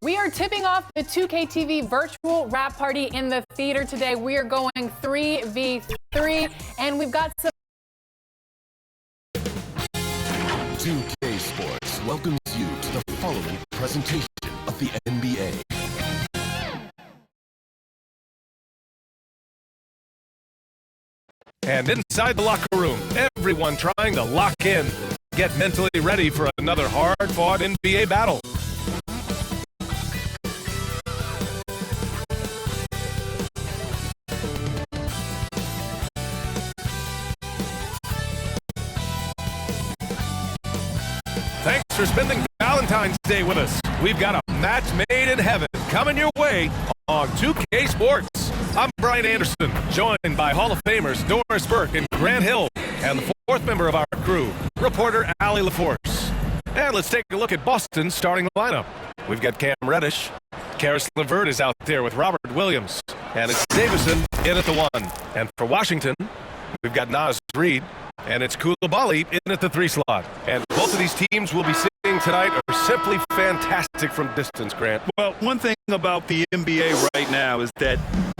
We are tipping off the 2K TV virtual wrap party in the theater today. We are going 3v3, and we've got some 2K Sports welcomes you to the following presentation of the NBA. And inside the locker room, everyone trying to lock in, get mentally ready for another hard-fought NBA battle. Thanks for spending Valentine's Day with us. We've got a match made in heaven coming your way on 2K Sports. I'm Brian Anderson, joined by Hall of Famers Doris Burke and Grant Hill, and the fourth member of our crew, reporter Allie LaForce. And let's take a look at Boston's starting lineup. We've got Cam Reddish. Karis LeVert is out there with Robert Williams. And it's Davison in at the 1. And for Washington, we've got Naz Reid. And it's Koulibaly in at the 3 slot. And both of these teams we'll be seeing tonight are simply fantastic from distance, Grant. Well, one thing about the NBA right now is that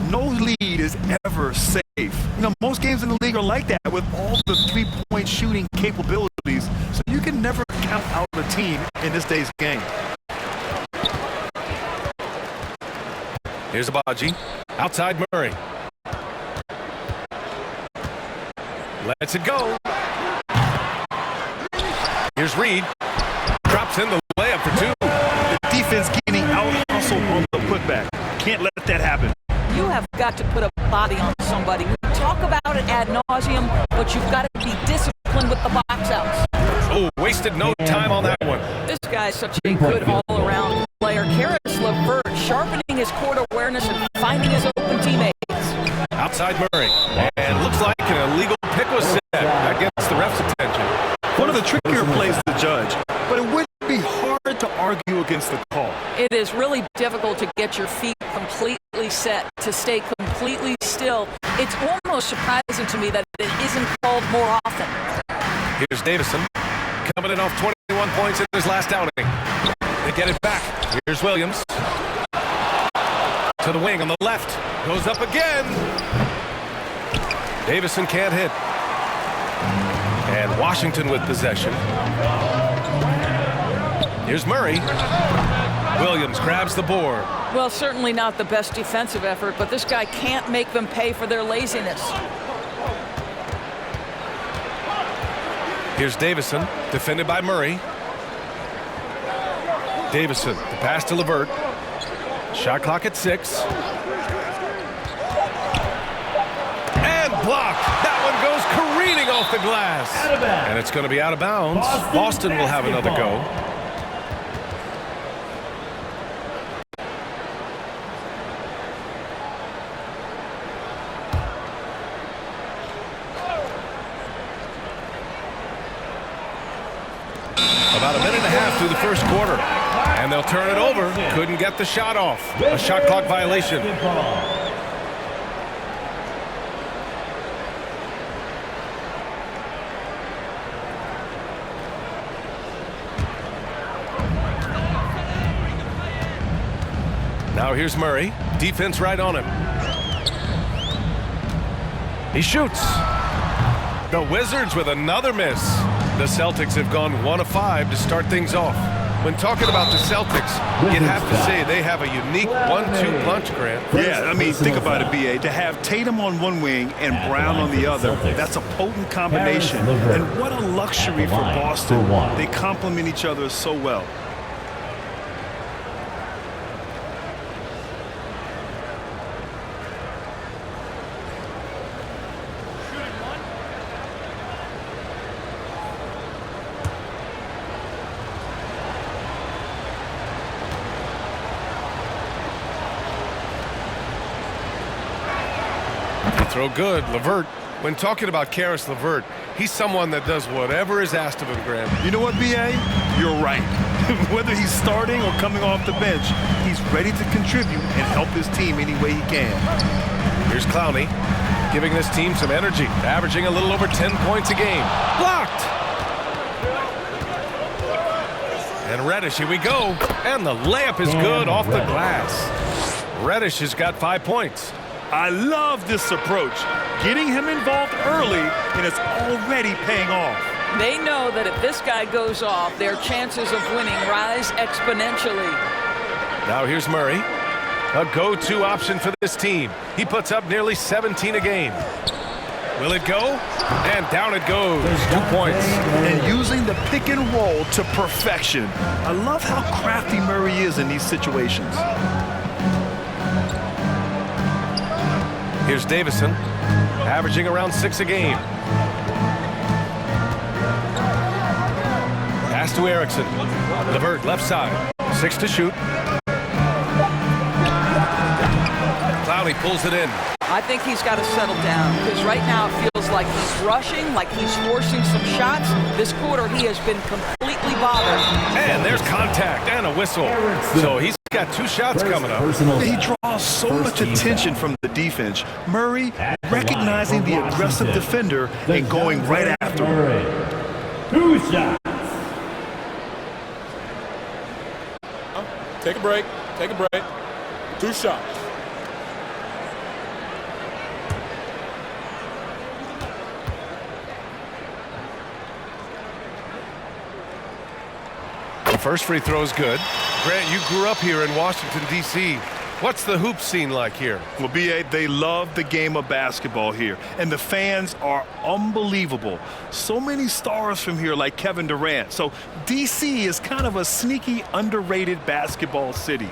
no lead is ever safe. You know, most games in the league are like that with all the three-point shooting capabilities. So you can never count out a team in this day's game. Here's Abaji. Outside Murray. Lets it go. Here's Reid. Drops in the layup for 2. The defense getting out-hustled on the putback. Can't let that happen. You have got to put a body on somebody. We talk about it ad nauseum, but you've got to be disciplined with the box outs. Oh, wasted no time on that one. This guy's such a good all-around player. Karis LeVert sharpening his court awareness and finding his open teammates. Outside Murray. And looks like an illegal pick was set. That gets the ref's attention. One of the trickier plays to judge, but it would be hard to argue against the call. It is really difficult to get your feet completely set, to stay completely still. It's almost surprising to me that it isn't called more often. Here's Davison, coming in off 21 points in his last outing. They get it back. Here's Williams. To the wing on the left. Goes up again. Davison can't hit. And Washington with possession. Here's Murray. Williams grabs the board. Well, certainly not the best defensive effort, but this guy can't make them pay for their laziness. Here's Davison, defended by Murray. Davison, the pass to LeVert. Shot clock at 6. And blocked. That one goes careening off the glass. And it's going to be out of bounds. Boston will have another go. About a minute and a half through the first quarter. And they'll turn it over. Couldn't get the shot off. A shot clock violation. Now here's Murray. Defense right on him. He shoots. The Wizards with another miss. The Celtics have gone 1 of 5 to start things off. When talking about the Celtics, you'd have to say they have a unique 1-2 punch, Grant. Yeah, I mean, think about it, B.A. To have Tatum on one wing and Brown on the other, that's a potent combination. And what a luxury for Boston. They complement each other so well. Throw good. LeVert. When talking about Karis LeVert, he's someone that does whatever is asked of him, Graham. You know what, B.A.? You're right. Whether he's starting or coming off the bench, he's ready to contribute and help his team any way he can. Here's Clowney, giving this team some energy, averaging a little over 10 points a game. Blocked! And Reddish, here we go. And the layup is good off the glass. Reddish has got 5 points. I love this approach. Getting him involved early, and it's already paying off. They know that if this guy goes off, their chances of winning rise exponentially. Now here's Murray. A go-to option for this team. He puts up nearly 17 a game. Will it go? And down it goes. 2 points. And using the pick and roll to perfection. I love how crafty Murray is in these situations. Here's Davison, averaging around 6 a game. Pass to Erickson. LeVert left side. 6 to shoot. Clowney pulls it in. I think he's got to settle down because right now it feels like he's rushing, like he's forcing some shots. This quarter he has been completely bothered. And there's contact and a whistle. So he's got 2 shots coming up. He draws so much attention from the defense. Murray recognizing the aggressive defender and going right after him. 2 shots. Take a break. Take a break. 2 shots. First free throw is good. Grant, you grew up here in Washington, D.C. What's the hoop scene like here? Well, B.A., they love the game of basketball here, and the fans are unbelievable. So many stars from here like Kevin Durant. So D.C. is kind of a sneaky, underrated basketball city.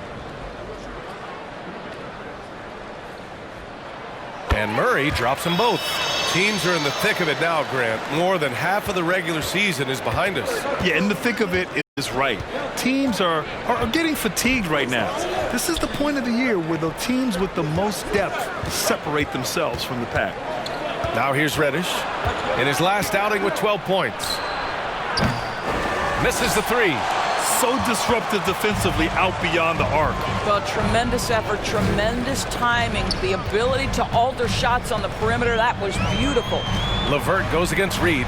And Murray drops them both. Teams are in the thick of it now, Grant. More than half of the regular season is behind us. Yeah, in the thick of it is right. Teams are getting fatigued right now. This is the point of the year where the teams with the most depth separate themselves from the pack. Now here's Reddish in his last outing with 12 points. Misses the 3. So disruptive defensively out beyond the arc. Well, tremendous effort, tremendous timing, the ability to alter shots on the perimeter. That was beautiful. LeVert goes against Reed.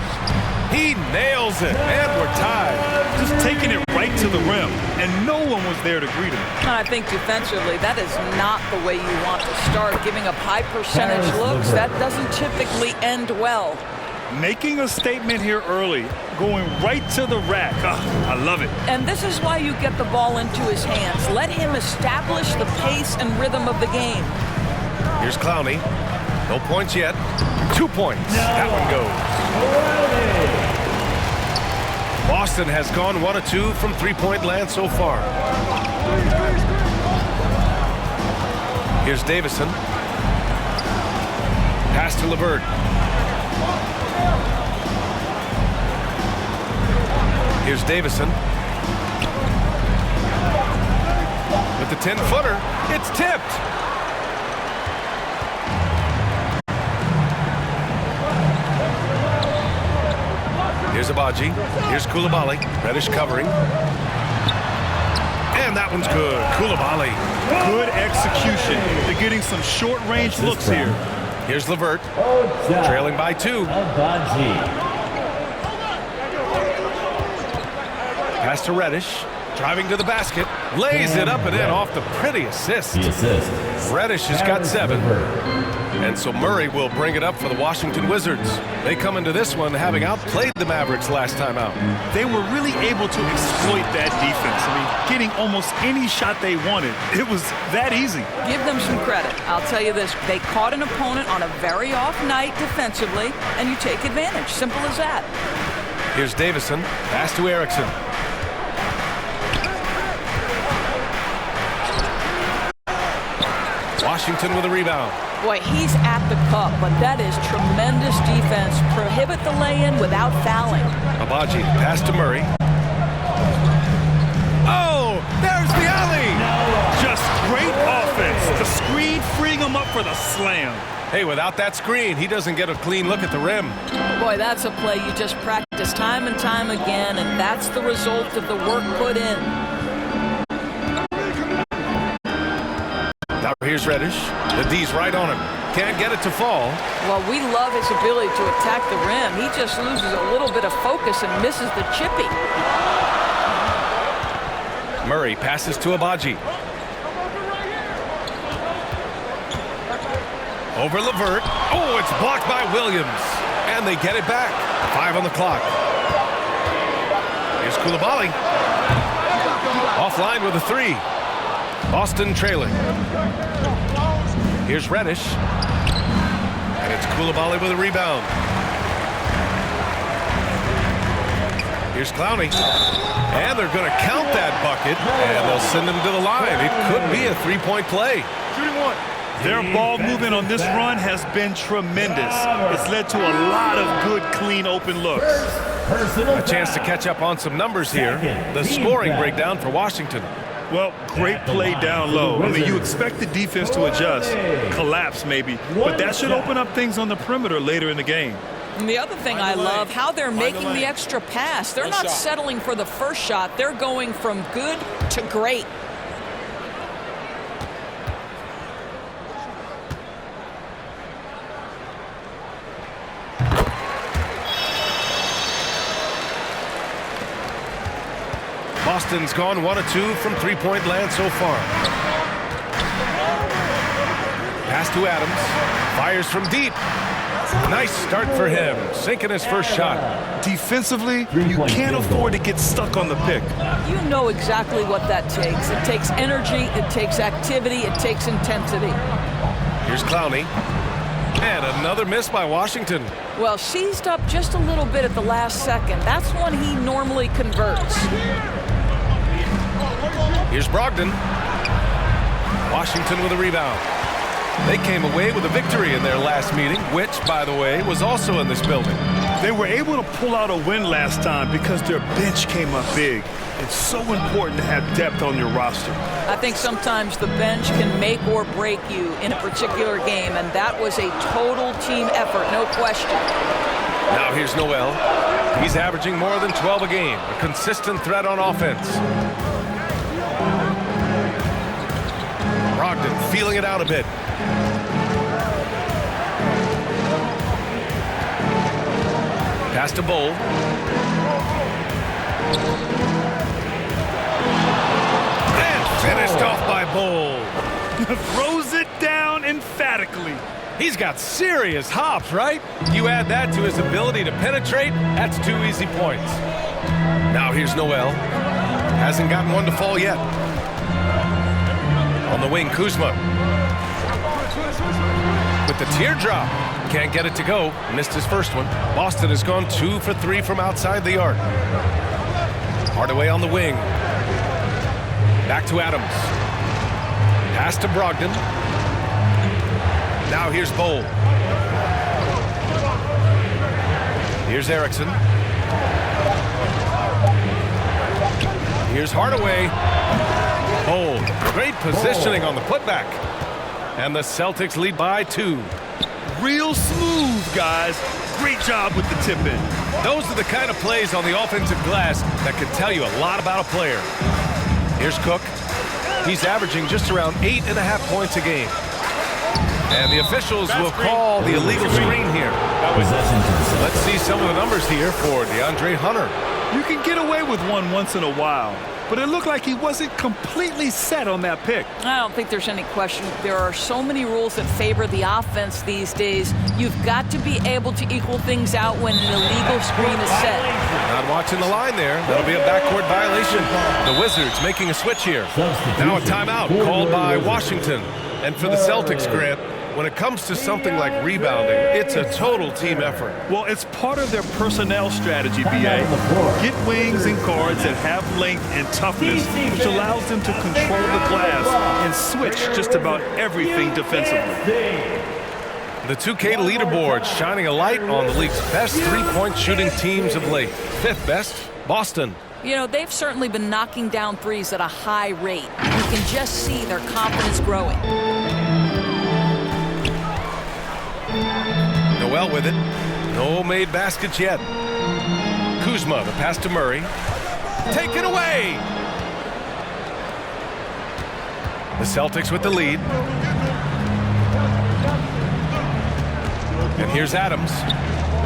He nails it, and we're tied. Just taking it right to the rim, and no one was there to greet him. And I think defensively, that is not the way you want to start. Giving up high percentage looks, that doesn't typically end well. Making a statement here early, going right to the rack. I love it. And this is why you get the ball into his hands. Let him establish the pace and rhythm of the game. Here's Clowney. No points yet. 2 points. That one goes. Boston has gone 1 of 2 from 3-point land so far. Here's Davison. Pass to LeVert. Here's Davison. With the 10-footer, it's tipped. Here's Abaji. Here's Coulibaly. Reddish covering. And that one's good. Coulibaly. Good execution. They're getting some short-range looks here. Here's LeVert. Trailing by 2. Pass to Reddish. Driving to the basket. Lays it up and in off the pretty assist. Reddish has got 7. And so Murray will bring it up for the Washington Wizards. They come into this one having outplayed the Mavericks last time out. They were really able to exploit that defense. I mean, getting almost any shot they wanted. It was that easy. Give them some credit. I'll tell you this. They caught an opponent on a very off night defensively, and you take advantage. Simple as that. Here's Davison. Pass to Erickson. Washington with a rebound. Boy, he's at the cup, but that is tremendous defense. Prohibit the lay-in without fouling. Abaji, pass to Murray. Oh, there's the alley! Just great offense. The screen freeing him up for the slam. Hey, without that screen, he doesn't get a clean look at the rim. Boy, that's a play you just practice time and time again, and that's the result of the work put in. Now here's Reddish. The D's right on him. Can't get it to fall. Well, we love his ability to attack the rim. He just loses a little bit of focus and misses the chippy. Murray passes to Abaji. Over Levert. Oh, it's blocked by Williams. And they get it back. 5 on the clock. Here's Coulibaly. Offline with a 3. Boston trailing. Here's Reddish. And it's Coulibaly with a rebound. Here's Clowney. And they're going to count that bucket. And they'll send him to the line. It could be a 3-point play. Shooting one. Their ball movement on this run has been tremendous. It's led to a lot of good, clean, open looks. A chance to catch up on some numbers here. The scoring breakdown for Washington. Well, great play down low. I mean, you expect the defense to adjust, collapse maybe, but that should open up things on the perimeter later in the game. And the other thing I love, how they're making the extra pass. They're not settling for the first shot. They're going from good to great. Boston's gone 1 of 2 from three-point land so far. Pass to Adams. Fires from deep. Nice start for him. Sinking his first shot. Defensively, you can't afford to get stuck on the pick. You know exactly what that takes. It takes energy, it takes activity, it takes intensity. Here's Clowney. And another miss by Washington. Well, seized up just a little bit at the last second. That's when he normally converts. Here's Brogdon. Washington with a rebound. They came away with a victory in their last meeting, which, by the way, was also in this building. They were able to pull out a win last time because their bench came up big. It's so important to have depth on your roster. I think sometimes the bench can make or break you in a particular game, and that was a total team effort, no question. Now here's Noel. He's averaging more than 12 a game, a consistent threat on offense. Brogdon feeling it out a bit. Pass to Bowl. And finished off by Bowl. Throws it down emphatically. He's got serious hops, right? You add that to his ability to penetrate, that's 2 easy points. Now here's Noel. Hasn't gotten one to fall yet. On the wing, Kuzma. With the teardrop. Can't get it to go. Missed his first one. Boston has gone 2 for 3 from outside the arc. Hardaway on the wing. Back to Adams. Pass to Brogdon. Now here's Bowl. Here's Erickson. Here's Hardaway. Bowl. Great positioning on the putback. And the Celtics lead by 2. Real smooth, guys. Great job with the tip-in. Those are the kind of plays on the offensive glass that can tell you a lot about a player. Here's Cook. He's averaging just around 8.5 points a game. And the officials will call the illegal screen here. Let's see some of the numbers here for DeAndre Hunter. You can get away with one once in a while, but it looked like he wasn't completely set on that pick. I don't think there's any question. There are so many rules that favor the offense these days. You've got to be able to equal things out when an illegal screen is set. Not watching the line there. That'll be a backcourt violation. The Wizards making a switch here. Now a timeout called by Washington. And for the Celtics, Grant, when it comes to something like rebounding, it's a total team effort. Well, it's part of their personnel strategy, B.A. Get wings and guards that have length and toughness, which allows them to control the glass and switch just about everything defensively. The 2K leaderboard shining a light on the league's best three-point shooting teams of late. 5th best, Boston. You know, they've certainly been knocking down threes at a high rate. You can just see their confidence growing. Noel with it. No made baskets yet. Kuzma, the pass to Murray. Taken away! The Celtics with the lead. And here's Adams.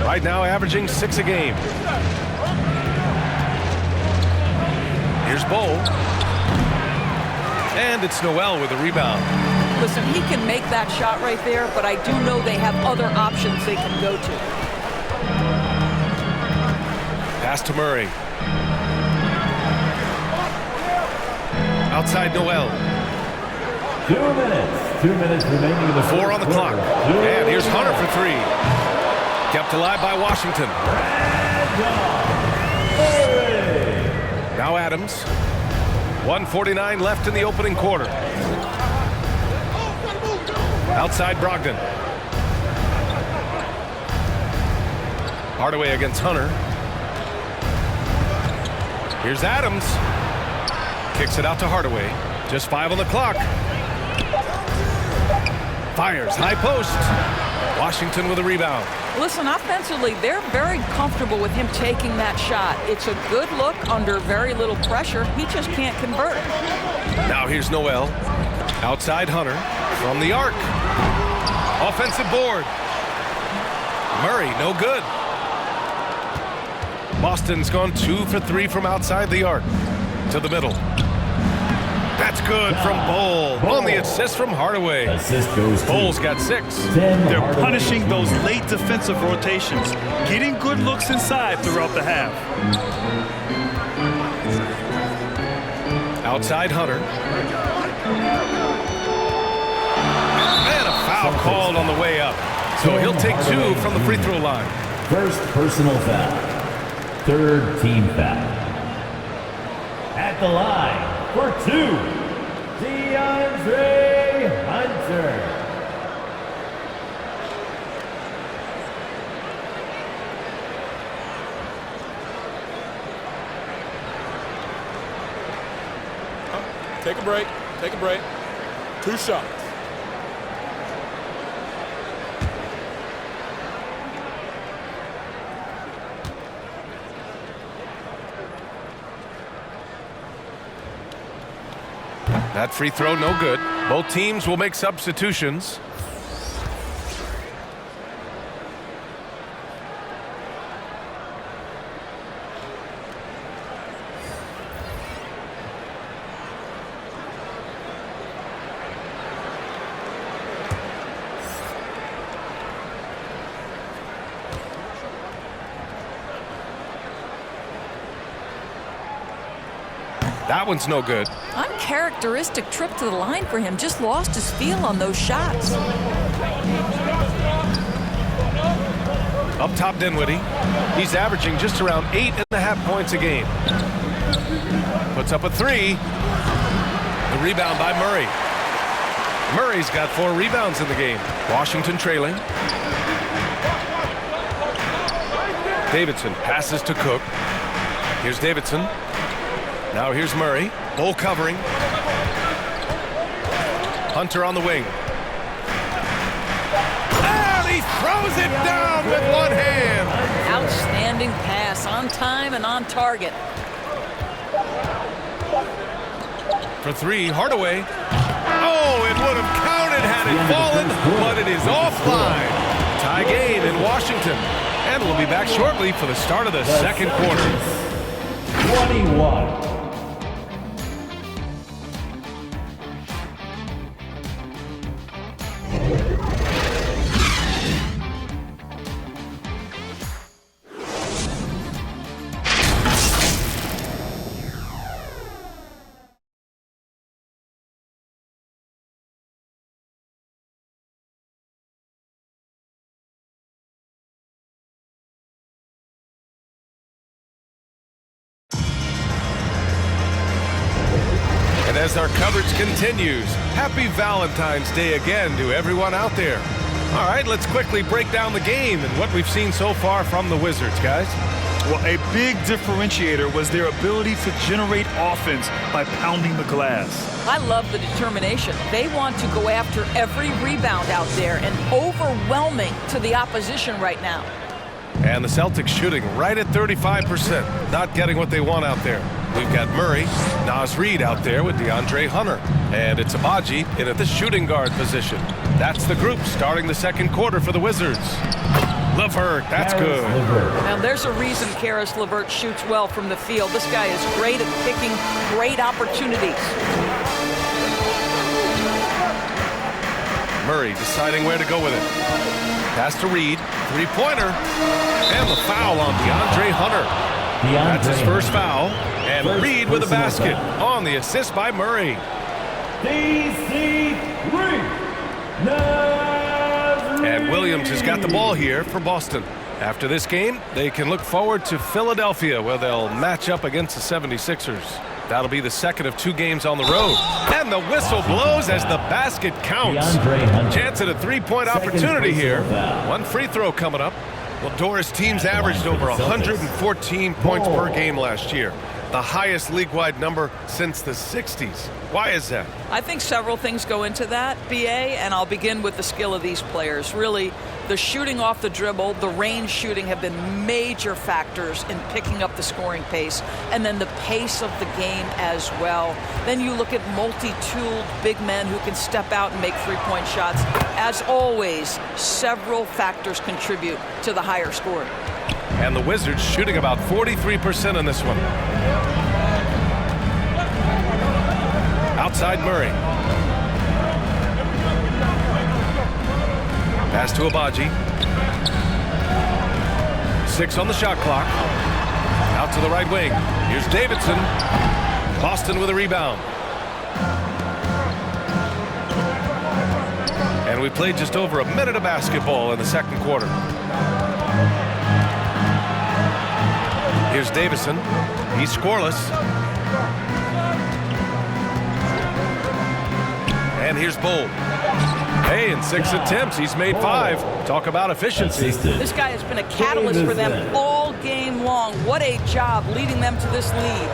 Right now averaging 6 a game. Here's Bowl. And it's Noel with a rebound. Listen, he can make that shot right there, but I do know they have other options they can go to. Pass to Murray. Outside Noel. 2 minutes. 2 minutes remaining in the 4 on the clock. And here's Hunter for 3. Kept alive by Washington. Now Adams. 1:49 left in the opening quarter. Outside Brogdon. Hardaway against Hunter. Here's Adams. Kicks it out to Hardaway. Just 5 on the clock. Fires high post. Washington with a rebound. Listen, offensively, they're very comfortable with him taking that shot. It's a good look under very little pressure. He just can't convert. Now here's Noel. Outside Hunter. From the arc. Offensive board. Murray, no good. Boston's gone 2 for 3 from outside the arc. To the middle. That's good from Bol. On the assist from Hardaway. Assist goes to Bol's got 6. They're punishing those late defensive rotations, getting good looks inside throughout the half. Outside Hunter. And a foul called on the way up. So he'll take 2 from the free throw line. First personal foul. Third team foul. At the line for 2, DeAndre Hunter. Take a break. Take a break. 2 shots. That free throw, no good. Both teams will make substitutions. That one's no good. Uncharacteristic trip to the line for him. Just lost his feel on those shots. Up top, Dinwiddie. He's averaging just around 8.5 points a game. Puts up a 3. The rebound by Murray. Murray's got 4 rebounds in the game. Washington trailing. Davidson passes to Cook. Here's Davidson. Now here's Murray. Bol covering. Hunter on the wing. And he throws it down with one hand. Outstanding pass, on time and on target. For 3, Hardaway. Oh, it would have counted had it fallen, but it is offline. Tie game in Washington. And we'll be back shortly for the start of the second quarter. 21. And as our coverage continues, happy Valentine's Day again to everyone out there. All right, let's quickly break down the game and what we've seen so far from the Wizards, guys. Well, a big differentiator was their ability to generate offense by pounding the glass. I love the determination. They want to go after every rebound out there and overwhelming to the opposition right now. And the Celtics shooting right at 35%, not getting what they want out there. We've got Murray, Naz Reid out there with DeAndre Hunter, and it's Abaji in at the shooting guard position. That's the group starting the second quarter for the Wizards. LeVert, that's good. Now there's a reason Karis LeVert shoots well from the field. This guy is great at picking great opportunities. Murray deciding where to go with it. Pass to Reed. Three-pointer. And the foul on DeAndre Hunter. That's his first foul. And Reed with a basket on the assist by Murray. And Williams has got the ball here for Boston. After this game, they can look forward to Philadelphia, where they'll match up against the 76ers. That'll be the second of 2 games on the road. And the whistle blows as the basket counts. Chance at a three-point opportunity here. 1 free throw coming up. Well, Doris, teams averaged over 114 points per game last year. The highest league-wide number since the 60s. Why is that? I think several things go into that, BA, and I'll begin with the skill of these players. Really, the shooting off the dribble, the range shooting have been major factors in picking up the scoring pace, and then the pace of the game as well. Then you look at multi-tooled big men who can step out and make three-point shots. As always, several factors contribute to the higher score. And the Wizards shooting about 43% in this one. Outside Murray. Pass to Abaji. 6 on the shot clock. Out to the right wing. Here's Davidson. Boston with a rebound. And we played just over a minute of basketball in the second quarter. Here's Davison. He's scoreless. And here's Bull. Hey, in 6 attempts, he's made 5. Talk about efficiency. This guy has been a catalyst for them all game long. What a job leading them to this lead.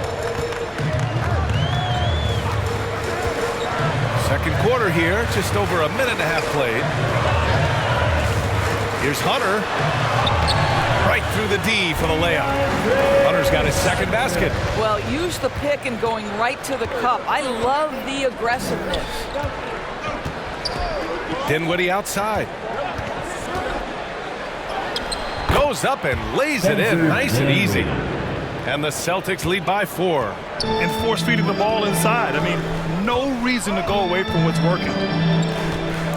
Second quarter here, just over a minute and a half played. Here's Hunter. Right through the D for the layup. Hunter's got his second basket. Well, use the pick and going right to the cup. I love the aggressiveness. Dinwiddie outside. Goes up and lays it in nice and easy. And the Celtics lead by 4. And force feeding the ball inside. I mean, no reason to go away from what's working.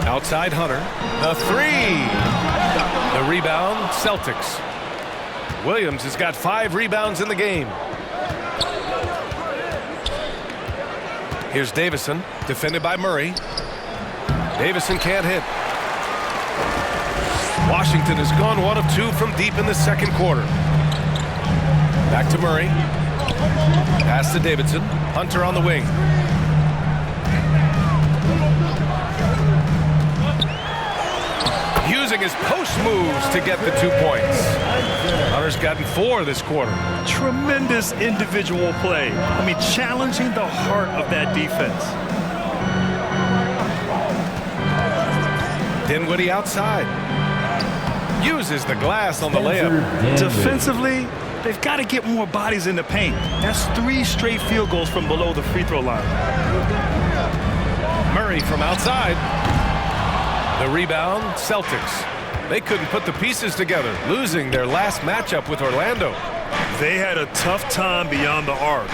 Outside Hunter. The 3. The rebound, Celtics. Williams has got 5 rebounds in the game. Here's Davison, defended by Murray. Davison can't hit. Washington has gone 1 of 2 from deep in the second quarter. Back to Murray. Pass to Davidson. Hunter on the wing. Using his post moves to get the 2 points. Hunter's gotten 4 this quarter. Tremendous individual play. I mean, challenging the heart of that defense. Dinwiddie outside. Uses the glass on the layup. Defensively, they've got to get more bodies in the paint. That's 3 straight field goals from below the free throw line. Murray from outside. The rebound, Celtics. They couldn't put the pieces together, losing their last matchup with Orlando. They had a tough time beyond the arc.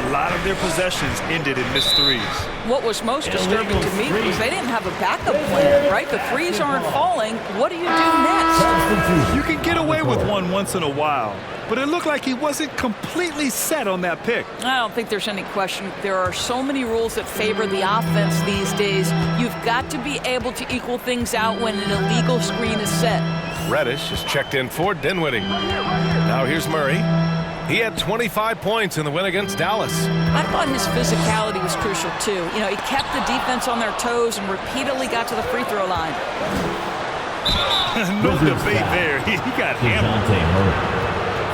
A lot of their possessions ended in missed threes. What was most disturbing to me was they didn't have a backup plan, right? The threes aren't falling. What do you do next? You can get away with one once in a while, but it looked like he wasn't completely set on that pick. I don't think there's any question. There are so many rules that favor the offense these days. You've got to be able to equal things out when an illegal screen is set. Reddish is checked in for Dinwiddie. Now here's Murray. He had 25 points in the win against Dallas. I thought his physicality was crucial, too. You know, he kept the defense on their toes and repeatedly got to the free throw line. No debate there. He got hammered.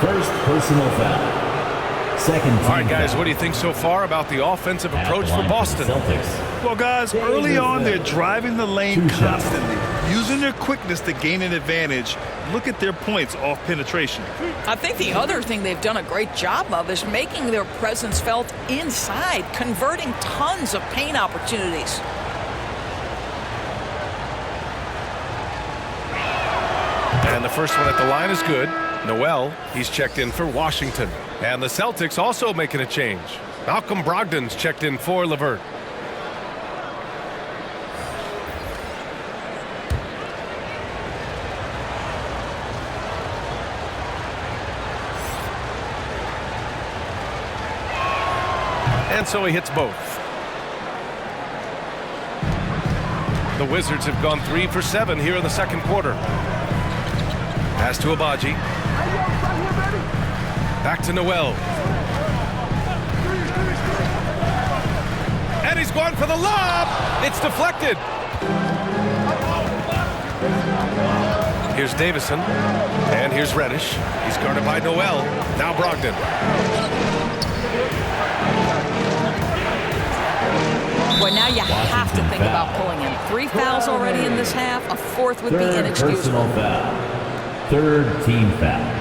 First personal foul. Second team. All right, guys, what do you think so far about the offensive approach for Boston? Celtics. Well, guys, early on, they're driving the lane constantly, using their quickness to gain an advantage. Look at their points off penetration. I think the other thing they've done a great job of is making their presence felt inside, converting tons of paint opportunities. And the first one at the line is good. Noel, he's checked in for Washington. And the Celtics also making a change. Malcolm Brogdon's checked in for LeVert. and so he hits both. The Wizards have gone 3 for 7 here in the second quarter. Pass to Abaji. Back to Noel. And he's going for the lob. It's deflected. Here's Davison. And here's Reddish. He's guarded by Noel. Now Brogdon. Well, now you have to think about pulling him. 3 fouls already in this half. A fourth would be Third inexcusable. personal foul. Third team foul.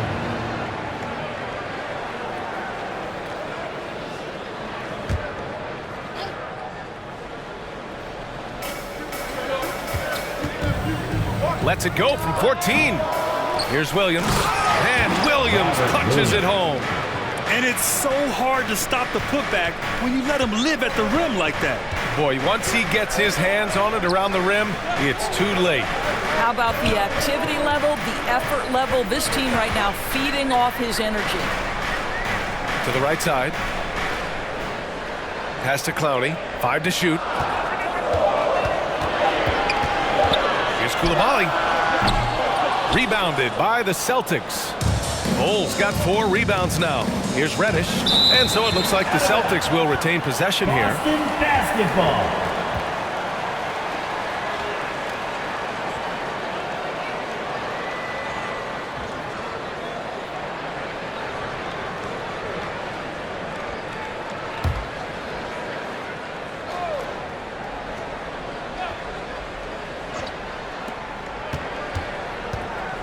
Lets it go from 14. Here's Williams. And Williams punches it home. And it's so hard to stop the putback when you let him live at the rim like that. Boy, once he gets his hands on it around the rim, it's too late. How about the activity level, the effort level? This team right now feeding off his energy. To the right side. Pass to Clowney. 5 to shoot. Here's Coulibaly. Rebounded by the Celtics. Bulls got 4 rebounds now. Here's Reddish. And so it looks like the Celtics will retain possession here. Boston basketball.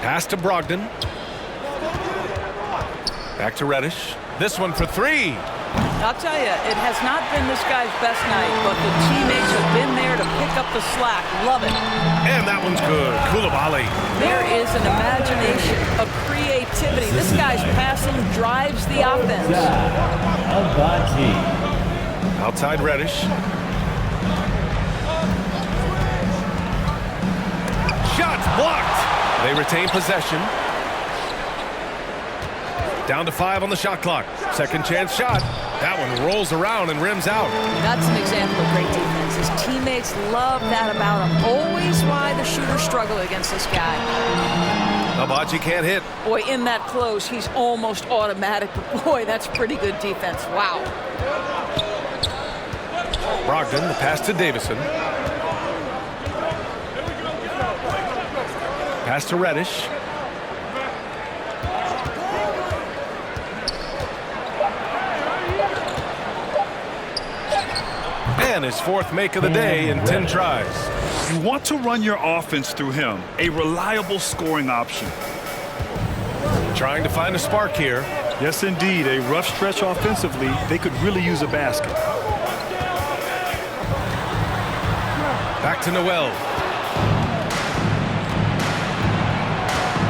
Pass to Brogdon. Back to Reddish. This one for 3. I'll tell you, it has not been this guy's best night, but the teammates have been there to pick up the slack. Love it. And that one's good. Coulibaly. There is an imagination, a creativity. This guy's passing drives the offense. Abaji. Outside Reddish. Shots blocked. They retain possession. Down to 5 on the shot clock. Second chance shot. That one rolls around and rims out. That's an example of great defense. His teammates love that about him. Always why the shooters struggle against this guy. Abaji can't hit. Boy, in that close, he's almost automatic. But boy, that's pretty good defense. Wow. Brogdon, the pass to Davison. Pass to Reddish. And his 4th make of the day in 10 tries. You want to run your offense through him, a reliable scoring option. Trying to find a spark here. Yes, indeed. A rough stretch offensively. They could really use a basket. Back to Noel.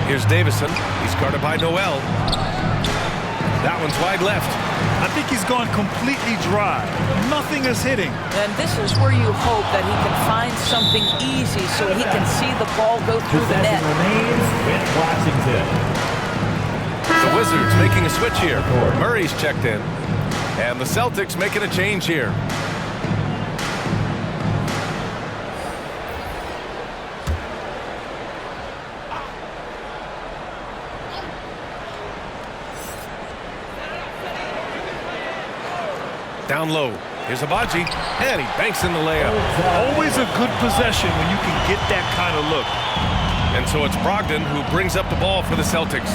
Here's Davison. He's guarded by Noel. That one's wide left. I think he's gone completely dry. Nothing is hitting. And this is where you hope that he can find something easy so he can see the ball go through the net. Possession remains with Washington. The Wizards making a switch here. Murray's checked in. And the Celtics making a change here. Down low. Here's Abaji. And he banks in the layup. Always a good possession when you can get that kind of look. And so it's Brogdon who brings up the ball for the Celtics.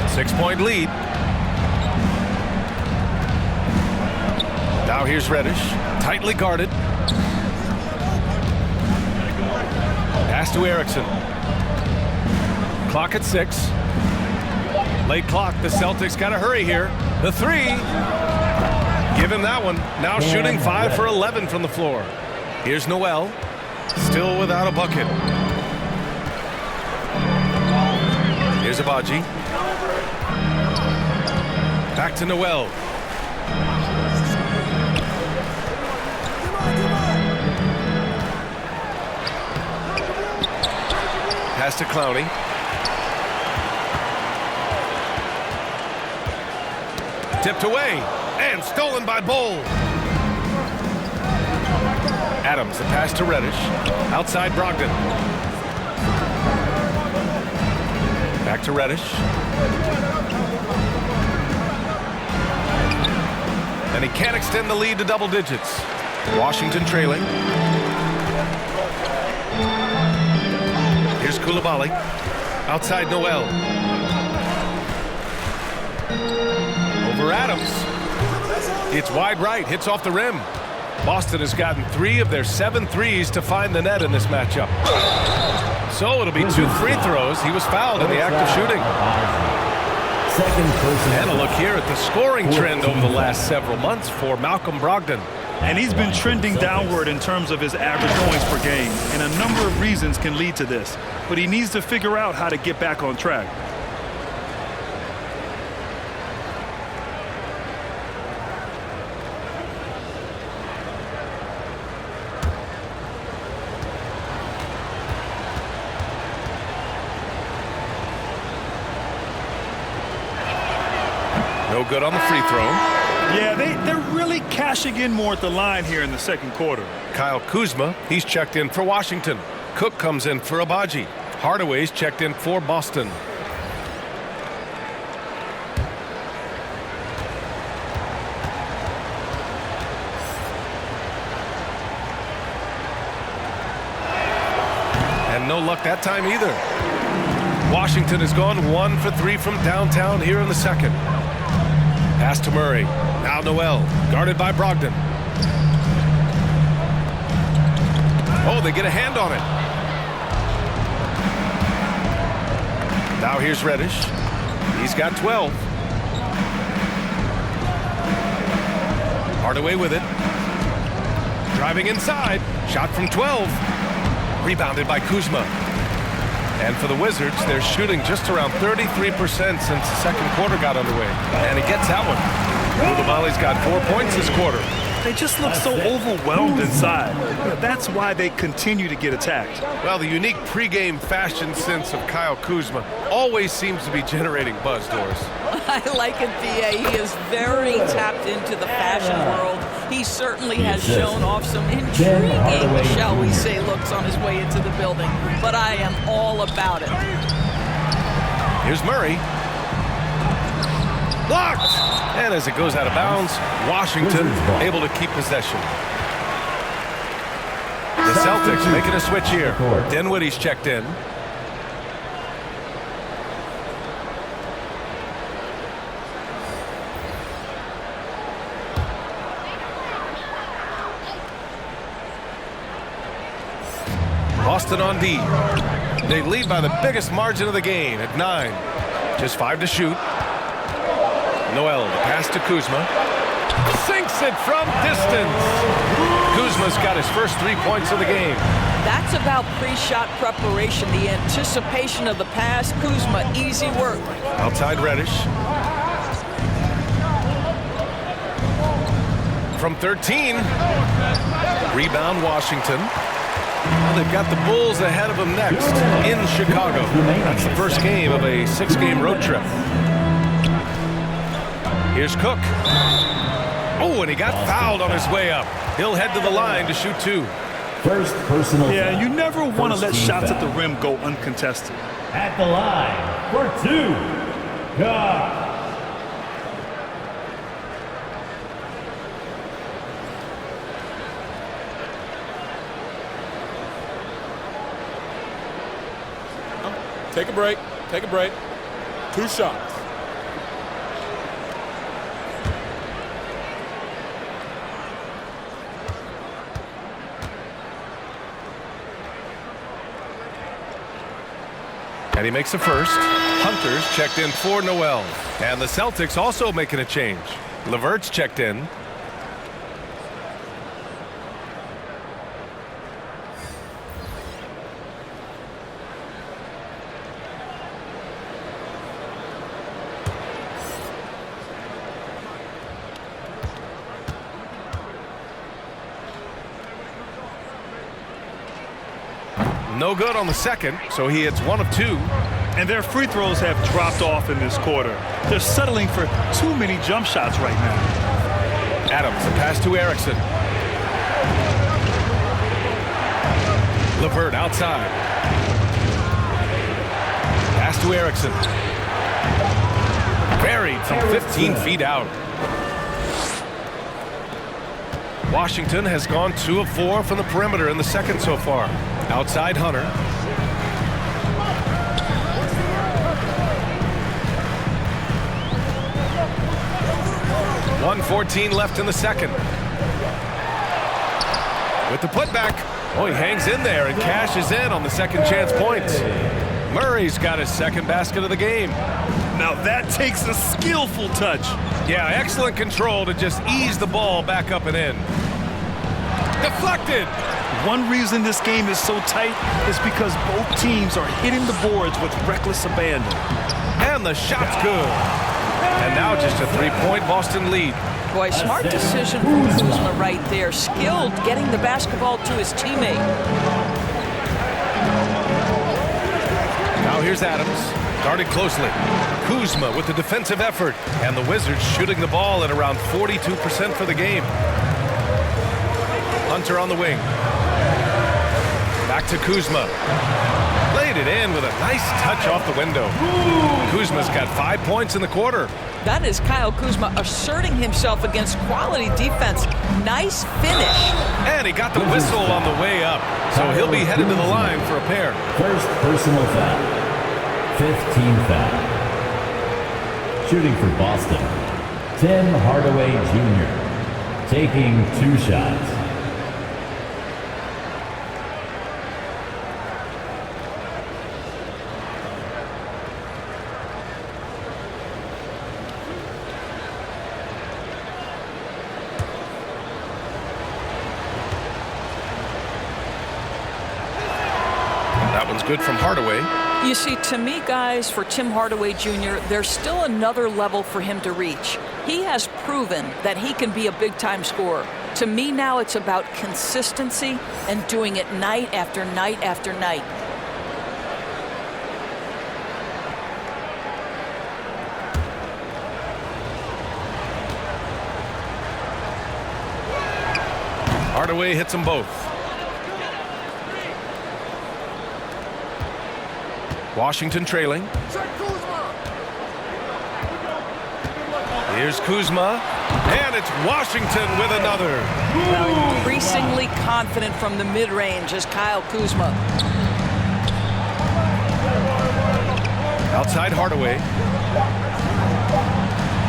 6-point lead. Now here's Reddish. Tightly guarded. Pass to Erickson. Clock at 6. Late clock. The Celtics got to hurry here. The 3. Give him that one. Now shooting 5 for 11 from the floor. Here's Noel. Still without a bucket. Here's Abaji. Back to Noel. Pass to Clowney. Tipped away and stolen by Bull. Adams, the pass to Reddish. Outside Brogdon. Back to Reddish. And he can't extend the lead to double digits. Washington trailing. Here's Coulibaly. Outside Noel. Over Adams. It's wide right. Hits off the rim. Boston has gotten 3 of their 7 threes to find the net in this matchup. So it'll be 2 free throws. He was fouled in the act of shooting. And a look here at the scoring trend over the last several months for Malcolm Brogdon. And he's been trending downward in terms of his average points per game. And a number of reasons can lead to this. But he needs to figure out how to get back on track. No good on the free throw. Yeah, they're really cashing in more at the line here in the second quarter. Kyle Kuzma, he's checked in for Washington. Cook comes in for Abaji. Hardaway's checked in for Boston. And no luck that time either. Washington has gone 1 for 3 from downtown here in the second. Pass to Murray. Now Noel, guarded by Brogdon. Oh, they get a hand on it. Now here's Reddish. He's got 12. Hardaway with it. Driving inside. Shot from 12. Rebounded by Kuzma. And for the Wizards, they're shooting just around 33% since the second quarter got underway. And he gets that one. Coulibaly's got 4 points this quarter. They just look so overwhelmed inside. That's why they continue to get attacked. Well, the unique pregame fashion sense of Kyle Kuzma always seems to be generating buzz, Doris. I like it, B.A. He is very tapped into the fashion world. He certainly has shown off some intriguing, shall we say, looks on his way into the building. But I am all about it. Here's Murray. Blocked! And as it goes out of bounds, Washington able to keep possession. The Celtics making a switch here. Dinwiddie's checked in. Boston on D. They lead by the biggest margin of the game at 9. Just 5 to shoot. Noel, the pass to Kuzma. Sinks it from distance. Kuzma's got his first 3 points of the game. That's about pre-shot preparation, the anticipation of the pass. Kuzma, easy work. Outside Reddish. From 13. Rebound Washington. Well, they've got the Bulls ahead of them next in Chicago. That's the first game of a 6-game road trip. Here's Cook. Oh, and he got fouled on his way up. He'll head to the line to shoot 2. First personal foul. Yeah, you never want to let First team shots foul. at the rim go uncontested. At the line for 2. God. Take a break. Take a break. 2 shots. And he makes the first. Hunter's checked in for Noel. And the Celtics also making a change. LeVert's checked in. No good on the second, so he hits 1 of 2. And their free throws have dropped off in this quarter. They're settling for too many jump shots right now. Adams, the pass to Erickson. LeVert outside. Pass to Erickson. Buried from 15 feet out. Washington has gone 2 of 4 from the perimeter in the second so far. Outside Hunter. .114 left in the second. With the putback. Oh, he hangs in there and cashes in on the second chance points. Murray's got his second basket of the game. Now that takes a skillful touch. Yeah, excellent control to just ease the ball back up and in. Deflected. One reason this game is so tight is because both teams are hitting the boards with reckless abandon. And the shot's good. And now just a 3-point Boston lead. Boy, smart decision from Kuzma right there. Skilled getting the basketball to his teammate. Now here's Adams. Guarded closely. Kuzma with the defensive effort. And the Wizards shooting the ball at around 42% for the game. Hunter on the wing. Back to Kuzma. Laid it in with a nice touch off the window. Kuzma's got 5 points in the quarter. That is Kyle Kuzma asserting himself against quality defense. Nice finish. And he got the whistle on the way up. So he'll be headed to the line for a pair. First personal foul. 5th team foul. Shooting for Boston, Tim Hardaway Jr. Taking 2 shots. That one's good from Hardaway. You see, to me, guys, for Tim Hardaway Jr., there's still another level for him to reach. He has proven that he can be a big-time scorer. To me now, it's about consistency and doing it night after night after night. Hardaway hits them both. Washington trailing. Here's Kuzma. And it's Washington with another. Now increasingly confident from the mid-range is Kyle Kuzma. Outside Hardaway.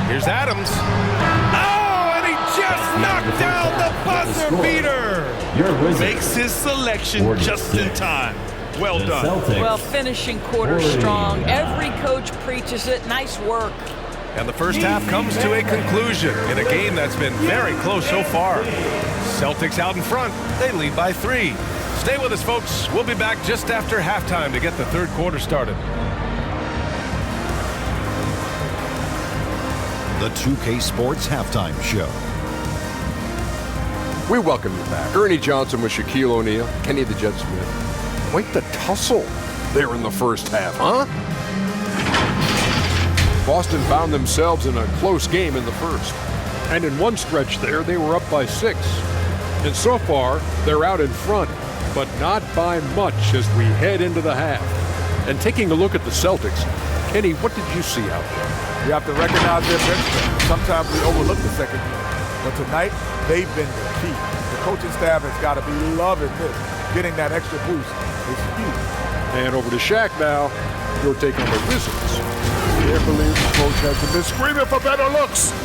Here's Adams. Oh, and he just knocked down the buzzer beater. Makes his selection just in time. Well done. Celtics, Well, finishing quarter strong. Every coach preaches it. Nice work. And the first half comes to a conclusion in a game that's been very close so far. Celtics out in front. They lead by 3. Stay with us, folks. We'll be back just after halftime to get the third quarter started. The 2K Sports Halftime Show. We welcome you back. Ernie Johnson with Shaquille O'Neal, Kenny the Jet Smith. Quite the tussle there in the first half, huh? Boston found themselves in a close game in the first. And in one stretch there, they were up by 6. And so far, they're out in front, but not by much as we head into the half. And taking a look at the Celtics, Kenny, what did you see out there? You have to recognize their bench strength. Sometimes we overlook the second unit. But tonight, they've been the key. The coaching staff has got to be loving this. Getting that extra boost is huge. And over to Shaq now. Your take on the Wizards. Can't believe the coach hasn't been screaming for better looks.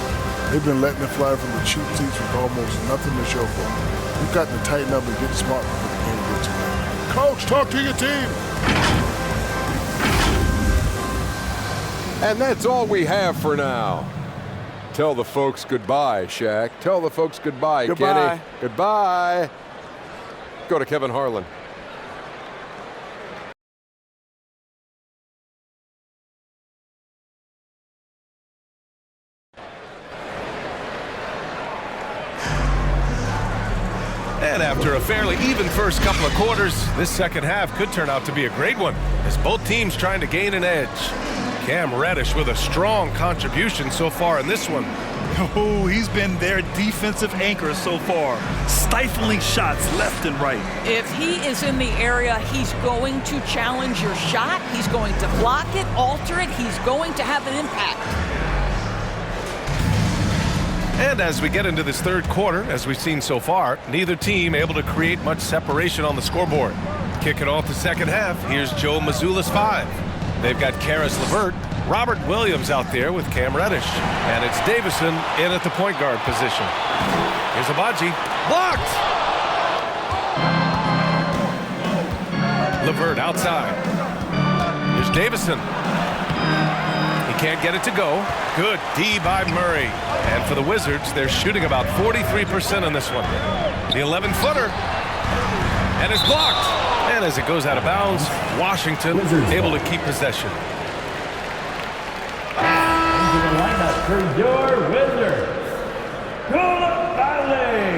They've been letting it fly from the cheap seats with almost nothing to show for it. We've got to tighten up and get smart for the game here tonight. Coach, talk to your team. And that's all we have for now. Tell the folks goodbye, Shaq. Tell the folks goodbye, Goodbye. Kenny. Goodbye. Go to Kevin Harlan. And after a fairly even first couple of quarters, this second half could turn out to be a great one as both teams trying to gain an edge. Cam Reddish with a strong contribution so far in this one. Oh, he's been their defensive anchor so far, stifling shots left and right. If he is in the area, he's going to challenge your shot. He's going to block it, alter it. He's going to have an impact. And as we get into this third quarter, as we've seen so far, neither team able to create much separation on the scoreboard. Kicking off the second half, here's Joe Mazzulla's 5. They've got Karis LeVert, Robert Williams out there with Cam Reddish. And it's Davison in at the point guard position. Here's Abaji. Blocked! LeVert outside. Here's Davison. He can't get it to go. Good D by Murray. And for the Wizards, they're shooting about 43% on this one. The 11-footer. And it's blocked. And as it goes out of bounds, Washington able to keep possession. Into the lineup for your Wizards, Coulibaly.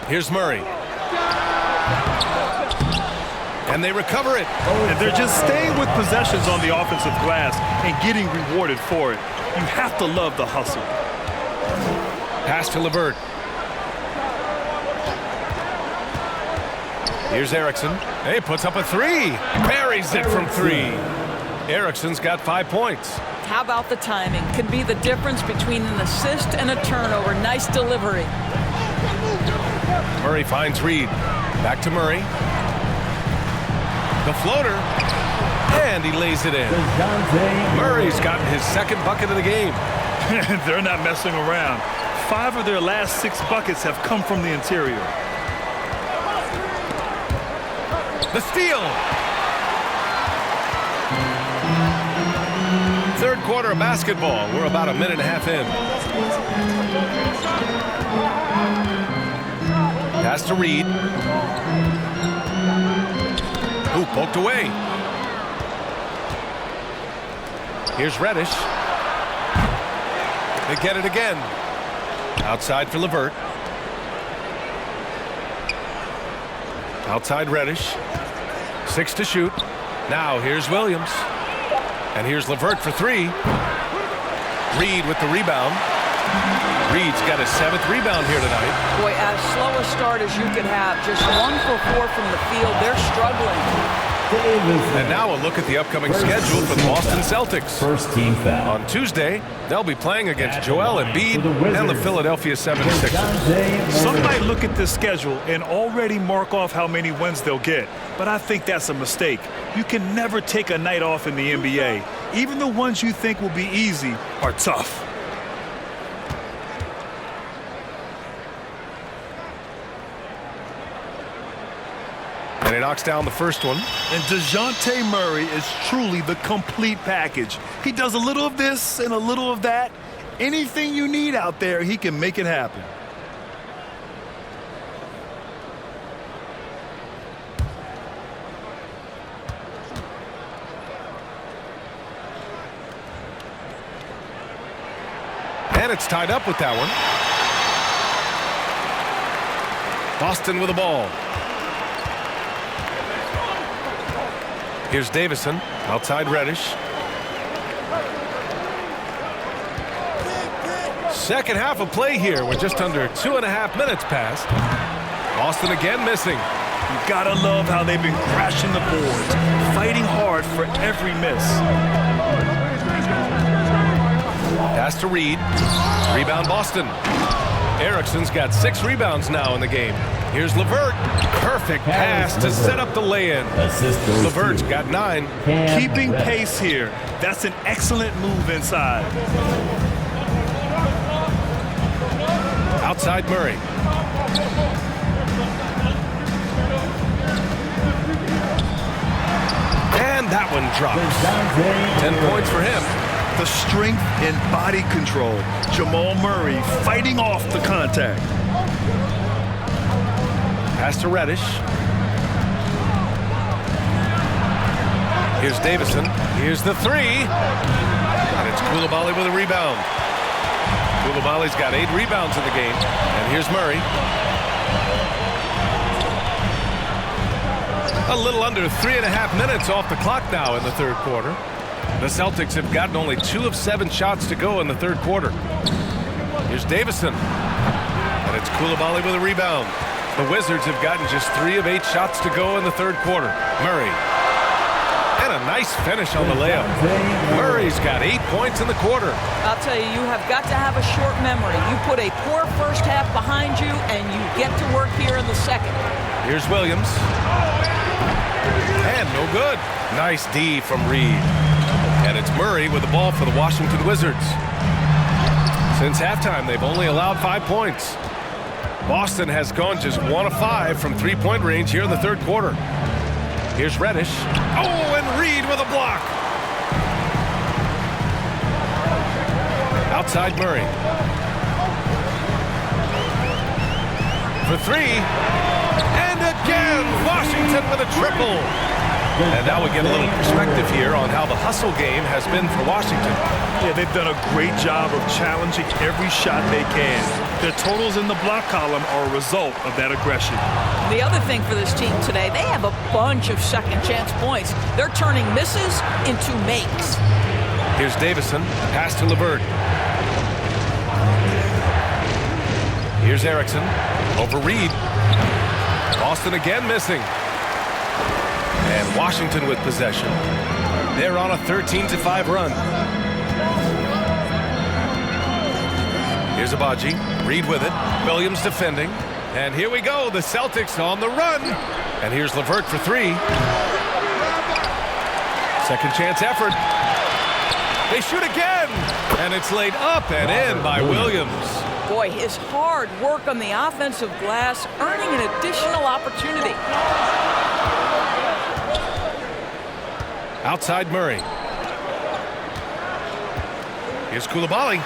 Here's Murray. And they recover it. And they're just staying with possessions on the offensive glass and getting rewarded for it. You have to love the hustle. Pass to LeVert. Here's Erickson. He puts up a 3. Parries it from 3. Erickson's got 5 points. How about the timing? Can be the difference between an assist and a turnover. Nice delivery. Murray finds Reed. Back to Murray. The floater. And he lays it in. Murray's gotten his second bucket of the game. They're not messing around. 5 of their last 6 buckets have come from the interior. The steal. Third quarter of basketball. We're about a minute and a half in. Pass to Reed. Who poked away. Here's Reddish. They get it again. Outside for LeVert. Outside Reddish. 6 to shoot. Now here's Williams. And here's LeVert for 3. Reed with the rebound. Reed's got his 7th rebound here tonight. Boy, as slow a start as you could have. Just 1 for 4 from the field. They're struggling. And now a look at the upcoming schedule for the Boston Celtics. First team foul. On Tuesday, they'll be playing against Joel Embiid and the Philadelphia 76ers. Some might look at this schedule and already mark off how many wins they'll get. But I think that's a mistake. You can never take a night off in the NBA. Even the ones you think will be easy are tough. And he knocks down the first one. And DeJounte Murray is truly the complete package. He does a little of this and a little of that. Anything you need out there, he can make it happen. And it's tied up with that one. Boston with the ball. Here's Davison, outside Reddish. Second half of play here with just under 2.5 minutes passed. Boston again missing. You gotta love how they've been crashing the boards, fighting hard for every miss. Pass to Reed. Rebound Boston. Erickson's got 6 rebounds now in the game. Here's LeVert. Perfect pass to set up the lay-in. LeVert's got 9. Keeping pace here. That's an excellent move inside. Outside Murray. And that one drops. 10 points for him. The strength and body control. Jamal Murray fighting off the contact. Pass to Reddish. Here's Davison. Here's the 3. And it's Coulibaly with a rebound. Coulibaly's got 8 rebounds in the game. And here's Murray. A little under 3.5 minutes off the clock now in the third quarter. The Celtics have gotten only 2 of 7 shots to go in the third quarter. Here's Davison. And it's Coulibaly with a rebound. The Wizards have gotten just 3 of 8 shots to go in the third quarter. Murray. And a nice finish on the layup. Murray's got 8 points in the quarter. I'll tell you, you have got to have a short memory. You put a poor first half behind you, and you get to work here in the second. Here's Williams. And no good. Nice D from Reed. And it's Murray with the ball for the Washington Wizards. Since halftime, they've only allowed 5 points. Boston has gone just 1 of 5 from three-point range here in the third quarter. Here's Reddish. Oh, and Reed with a block. Outside Murray. For 3. And again, Washington with a triple. And now we get a little perspective here on how the hustle game has been for Washington. Yeah, they've done a great job of challenging every shot they can. Their totals in the block column are a result of that aggression. The other thing for this team today, they have a bunch of second chance points. They're turning misses into makes. Here's Davison. Pass to LeVert. Here's Erickson. Over Reed. Boston again missing. And Washington with possession. They're on a 13-5 run. Here's Abaji. Reed with it. Williams defending. And here we go. The Celtics on the run. And here's LeVert for 3. Second chance effort. They shoot again. And it's laid up and in by Williams. Boy, his hard work on the offensive glass earning an additional opportunity. Outside Murray. Here's Coulibaly.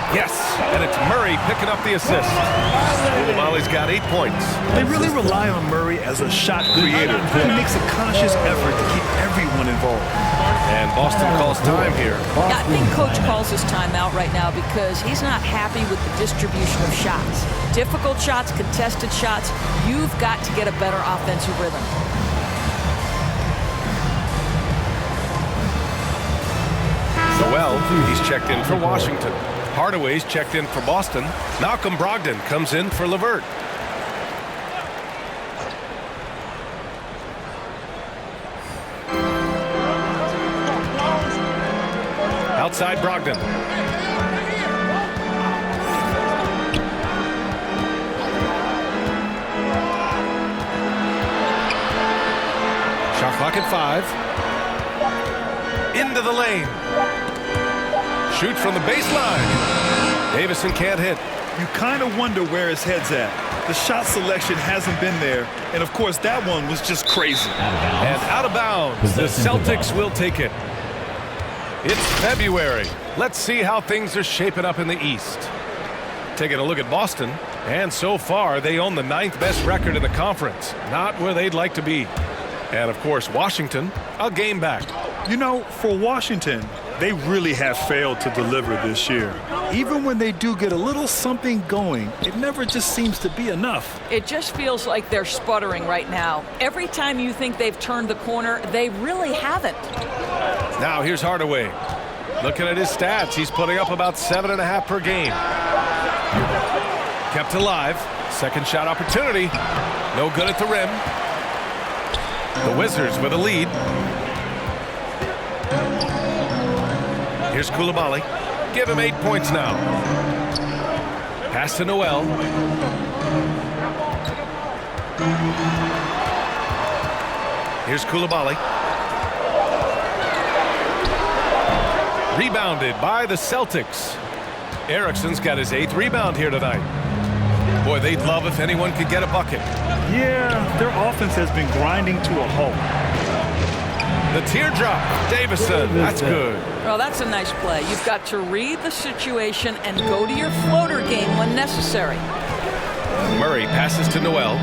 Yes, and it's Murray picking up the assist. Coulibaly's got 8 points. They really rely on Murray as a shot creator. He makes a conscious effort to keep everyone involved. And Boston calls time here. Yeah, I think Coach calls his timeout right now because he's not happy with the distribution of shots. Difficult shots, contested shots. You've got to get a better offensive rhythm. Noel, he's checked in for Washington. Hardaway's checked in for Boston. Malcolm Brogdon comes in for LeVert. Outside Brogdon. Shot clock at 5. Into the lane. Shoot from the baseline. Davison can't hit. You kind of wonder where his head's at. The shot selection hasn't been there. And, of course, that one was just crazy. And out of bounds. The Celtics will take it. It's February. Let's see how things are shaping up in the East. Taking a look at Boston. And so far, they own the 9th best record in the conference. Not where they'd like to be. And, of course, Washington, a game back. You know, for Washington, they really have failed to deliver this year. Even when they do get a little something going, it never just seems to be enough. It just feels like they're sputtering right now. Every time you think they've turned the corner, they really haven't. Now here's Hardaway. Looking at his stats, he's putting up about 7.5 per game. Kept alive. Second shot opportunity. No good at the rim. The Wizards with a lead. Here's Coulibaly. Give him 8 points now. Pass to Noel. Here's Coulibaly. Rebounded by the Celtics. Erickson's got his 8th rebound here tonight. Boy, they'd love if anyone could get a bucket. Yeah, their offense has been grinding to a halt. The teardrop. Davison. That's good. Well, that's a nice play. You've got to read the situation and go to your floater game when necessary. Murray passes to Noel.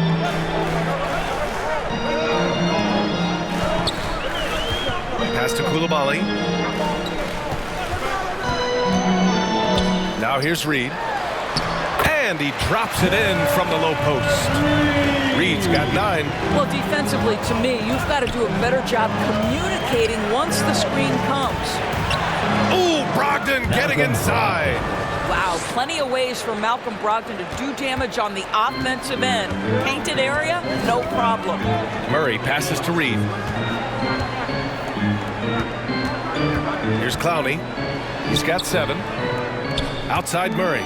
Pass to Coulibaly. Now here's Reed. And he drops it in from the low post. Reed's got 9. Well, defensively, to me, you've got to do a better job communicating once the screen comes. Ooh, Brogdon getting inside. Wow, plenty of ways for Malcolm Brogdon to do damage on the offensive end. Painted area, no problem. Murray passes to Reed. Here's Clowney. He's got 7. Outside Murray.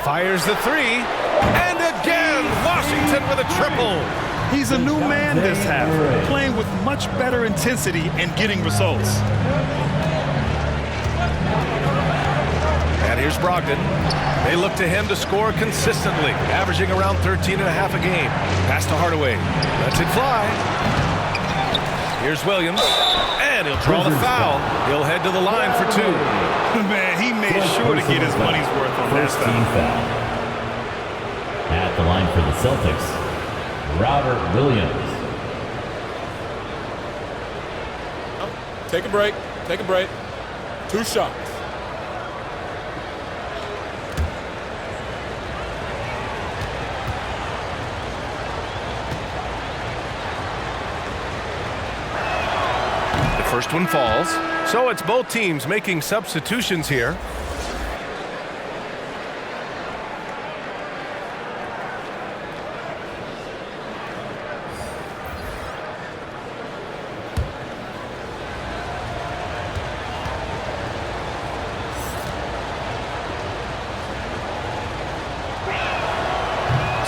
Fires the 3. And again, Washington with a triple. He's a new man this half, playing with much better intensity and getting results. And here's Brogdon. They look to him to score consistently, averaging around 13.5 a game. Pass to Hardaway. Lets it fly. Here's Williams. And he'll draw the foul. He'll head to the line for 2. Man, he made sure to get his money's worth on that foul. At the line for the Celtics, Robert Williams. Take a break. Take a break. 2 shots. The first one falls. So it's both teams making substitutions here.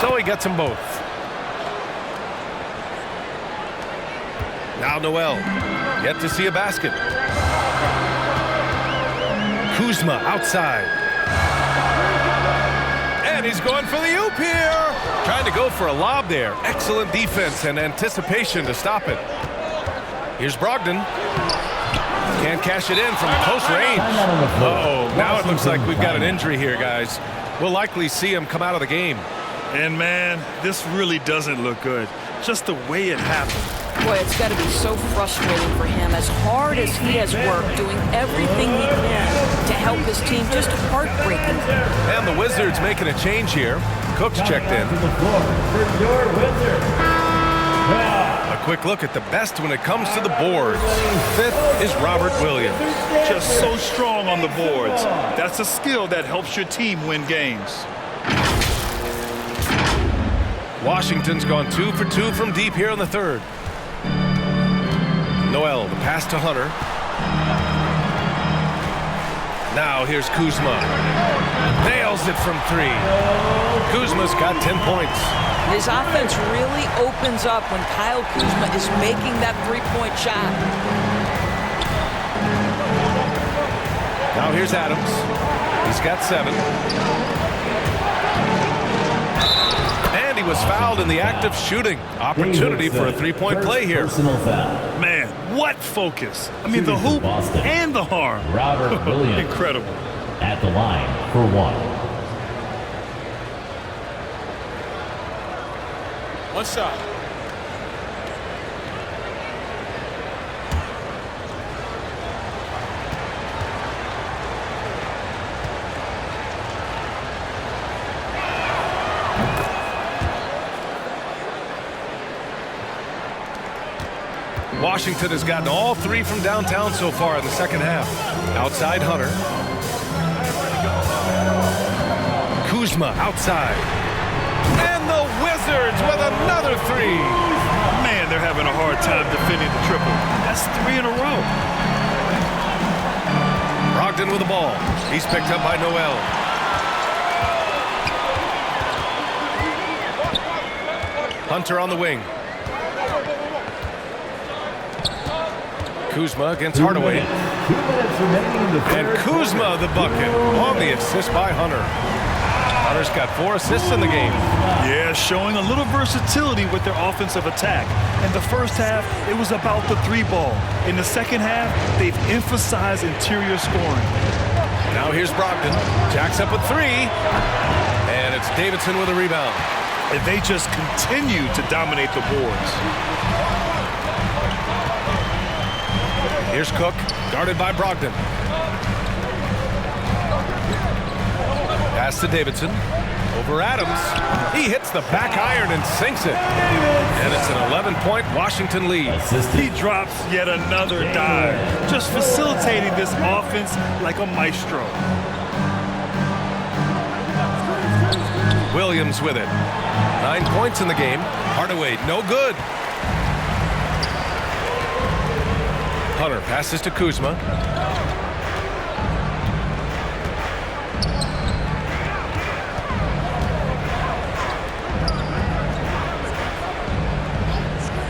So he gets them both. Now Noel, yet to see a basket. Kuzma outside. And he's going for the oop here. Trying to go for a lob there. Excellent defense and anticipation to stop it. Here's Brogdon. Can't cash it in from close range. Uh-oh, now it looks like we've got an injury here, guys. We'll likely see him come out of the game. And man, this really doesn't look good. Just the way it happened. Boy, it's got to be so frustrating for him. As hard as he has worked, doing everything he can to help his team, just heartbreaking. And the Wizards making a change here. Cook's checked in. A quick look at the best when it comes to the boards. 5th is Robert Williams. Just so strong on the boards. That's a skill that helps your team win games. Washington's gone 2 for 2 from deep here in the 3rd. Noel, the pass to Hunter. Now here's Kuzma. Nails it from 3. Kuzma's got 10 points. His offense really opens up when Kyle Kuzma is making that 3-point shot. Now here's Adams. He's got 7. And he was fouled in the act of shooting. Opportunity for a 3-point play here. Man, what focus. I mean, the hoop and the harm. Robert Williams. Incredible. At the line for 1. 1 shot. Washington has gotten all 3 from downtown so far in the second half. Outside Hunter. Kuzma outside. And the Wizards with another 3. Man, they're having a hard time defending the triple. That's 3 in a row. Brogdon with the ball. He's picked up by Noel. Hunter on the wing. Kuzma against Hardaway. And Kuzma the bucket on the assist by Hunter. Hunter's got 4 assists in the game. Yeah, showing a little versatility with their offensive attack. In the first half, it was about the 3-ball. In the second half, they've emphasized interior scoring. Now here's Brogdon. Jacks up with 3. And it's Davidson with a rebound. And they just continue to dominate the boards. Here's Cook, guarded by Brogdon. Pass to Davidson. Over Adams. He hits the back iron and sinks it. And it's an 11-point Washington lead. He drops yet another dive, just facilitating this offense like a maestro. Williams with it. 9 points in the game. Hardaway, no good. Hunter passes to Kuzma.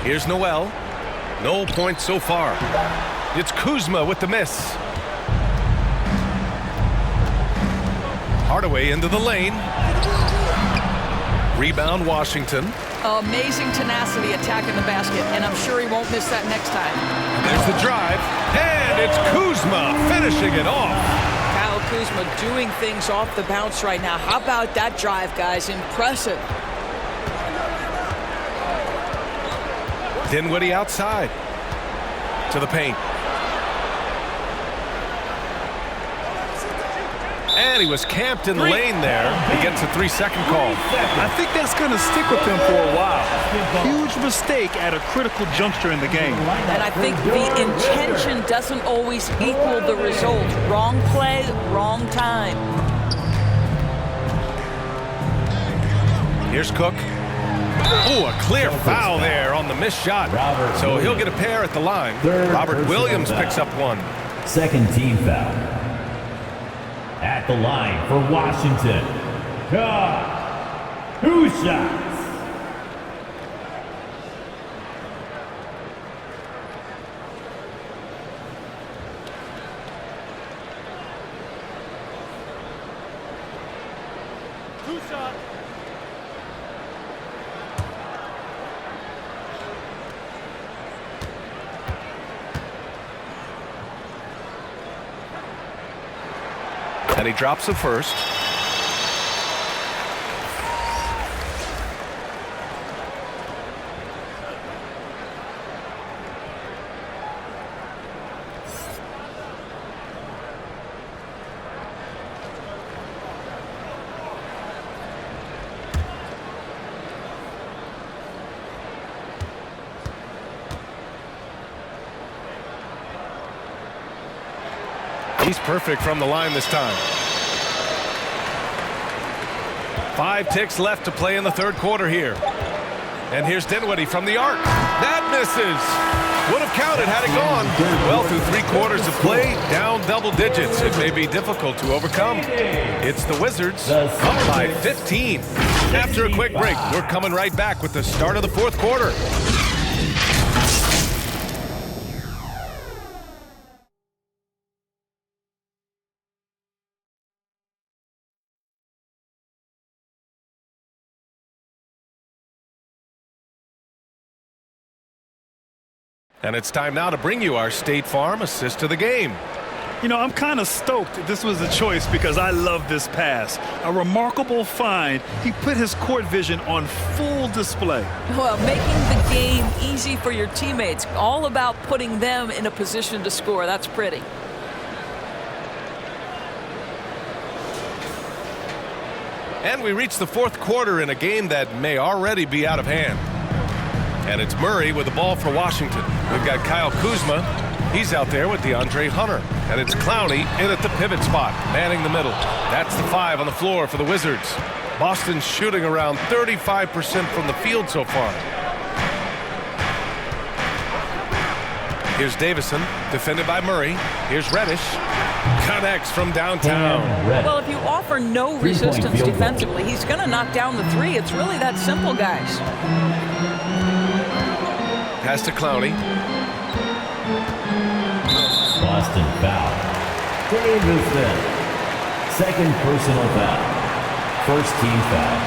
Here's Noel. No points so far. It's Kuzma with the miss. Hardaway into the lane. Rebound Washington. Amazing tenacity attacking the basket, and I'm sure he won't miss that next time. There's the drive, and it's Kuzma finishing it off. Kyle Kuzma doing things off the bounce right now. How about that drive, guys? Impressive. Dinwiddie outside to the paint. And he was camped in the lane there. He gets a 3-second call. I think that's going to stick with him for a while. Huge mistake at a critical juncture in the game. And I think the intention doesn't always equal the result. Wrong play, wrong time. Here's Cook. Ooh, a clear foul there on the missed shot. So he'll get a pair at the line. Robert Williams picks up one. Second team foul. At the line for Washington. Two shots. And he drops the first. He's perfect from the line this time. 5 ticks left to play in the third quarter here. And here's Dinwiddie from the arc. That misses. Would have counted had it gone. Well, through 3 quarters of play, down double digits. It may be difficult to overcome. It's the Wizards up by 15. After a quick break, we're coming right back with the start of the fourth quarter. And it's time now to bring you our State Farm assist to the game. You know, I'm kind of stoked this was a choice because I love this pass. A remarkable find. He put his court vision on full display. Well, making the game easy for your teammates. All about putting them in a position to score. That's pretty. And we reach the fourth quarter in a game that may already be out of hand. And it's Murray with the ball for Washington. We've got Kyle Kuzma. He's out there with DeAndre Hunter. And it's Clowney in at the pivot spot, manning the middle. That's the 5 on the floor for the Wizards. Boston's shooting around 35% from the field so far. Here's Davison, defended by Murray. Here's Reddish. Connects from downtown. Well, if you offer no resistance defensively, he's going to knock down the 3. It's really that simple, guys. Pass to Clowney. Boston foul. Davison. Second personal foul. First team foul.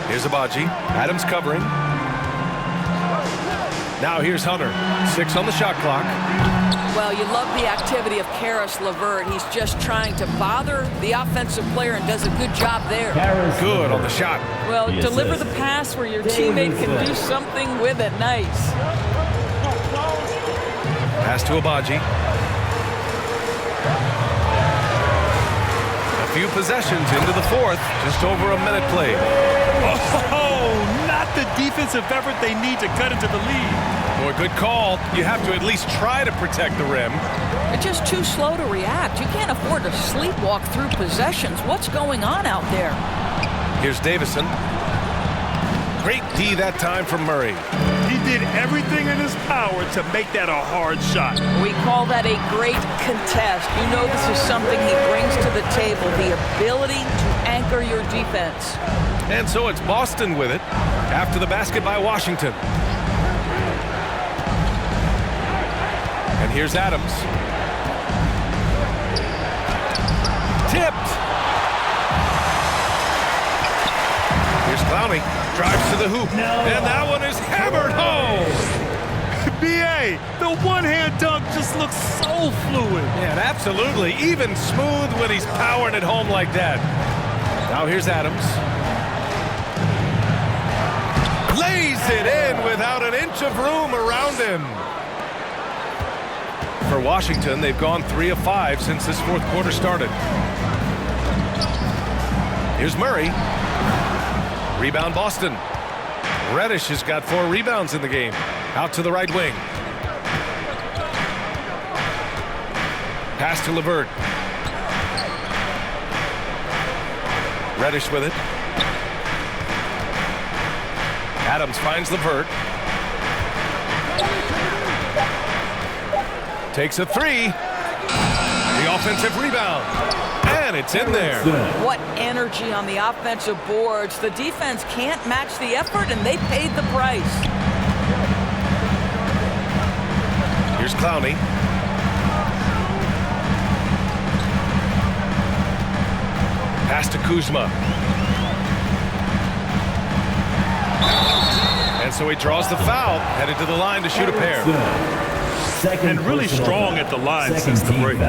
Here's Abaji. Adams covering. Now here's Hunter. 6 on the shot clock. Well, you love the activity of Karis LeVert. He's just trying to bother the offensive player and does a good job there. Good on the shot. Well, deliver the pass where your teammate can do something with it. Nice. Pass to Abaji. A few possessions into the fourth. Just over a minute played. Oh, not the defensive effort they need to cut into the lead. Boy, good call. You have to at least try to protect the rim. They're just too slow to react. You can't afford to sleepwalk through possessions. What's going on out there? Here's Davison. Great D that time from Murray. He did everything in his power to make that a hard shot. We call that a great contest. You know this is something he brings to the table, the ability to anchor your defense. And so it's Boston with it after the basket by Washington. And here's Adams. Tipped. Here's Clowney. Drives to the hoop. And that one is hammered home. B.A., the one-hand dunk just looks so fluid. Yeah, absolutely. Even smooth when he's powering it home like that. Now here's Adams. Lays it in without an inch of room around him. For Washington, they've gone 3 of 5 since this fourth quarter started. Here's Murray. Rebound Boston. Reddish has got 4 rebounds in the game. Out to the right wing. Pass to LeVert. Reddish with it. Adams finds LeVert. Takes a 3. The offensive rebound. And it's in there. What energy on the offensive boards. The defense can't match the effort, and they paid the price. Here's Clowney. Pass to Kuzma. And so he draws the foul, headed to the line to shoot a pair. And really strong at the line since the break.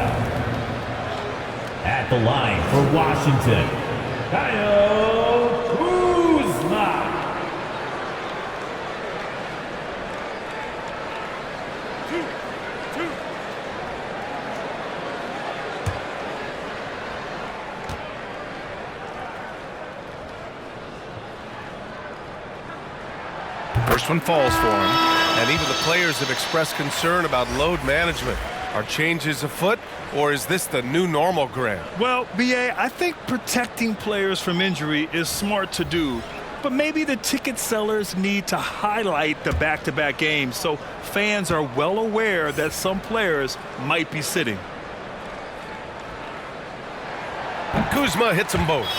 At the line for Washington, Kyle Kuzma. First one falls for him, and even the players have expressed concern about load management. Are changes afoot, or is this the new normal, Grant? Well, B.A., I think protecting players from injury is smart to do, but maybe the ticket sellers need to highlight the back-to-back games so fans are well aware that some players might be sitting. Kuzma hits them both.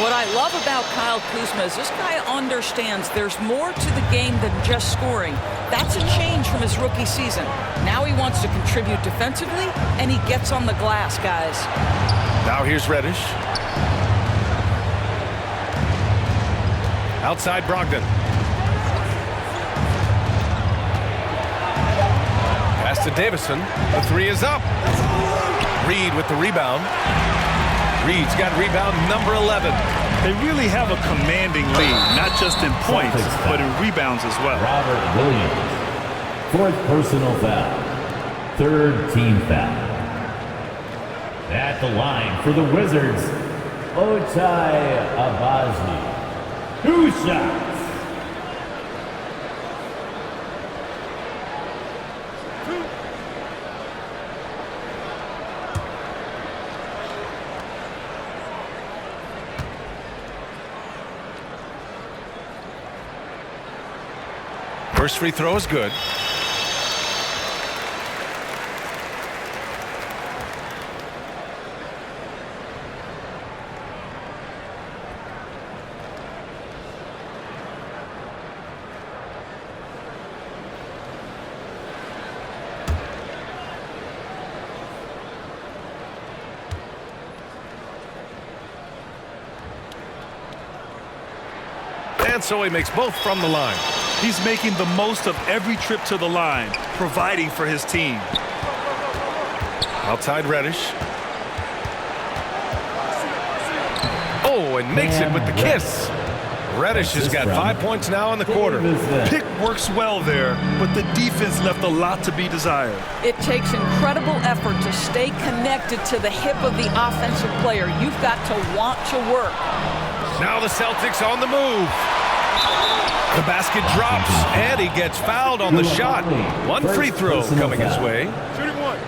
What I love about Kyle Kuzma is this guy understands there's more to the game than just scoring. That's a change from his rookie season. Now he wants to contribute defensively, and he gets on the glass, guys. Now here's Reddish. Outside Brogdon. Pass to Davison. The 3 is up. Reed with the rebound. Reed's got rebound number 11. They really have a commanding lead, not just in points, but in rebounds as well. Robert Williams, 4th personal foul, 3rd team foul. At the line for the Wizards, Ochai Agbaji. 2 shots. First free throw is good. And so he makes both from the line. He's making the most of every trip to the line, providing for his team. Outside Reddish. Oh, and makes it with the kiss. Reddish has got 5 points now in the quarter. Pick works well there, but the defense left a lot to be desired. It takes incredible effort to stay connected to the hip of the offensive player. You've got to want to work. Now the Celtics on the move. The basket drops, and he gets fouled on the shot. One free throw coming his way. Shooting one.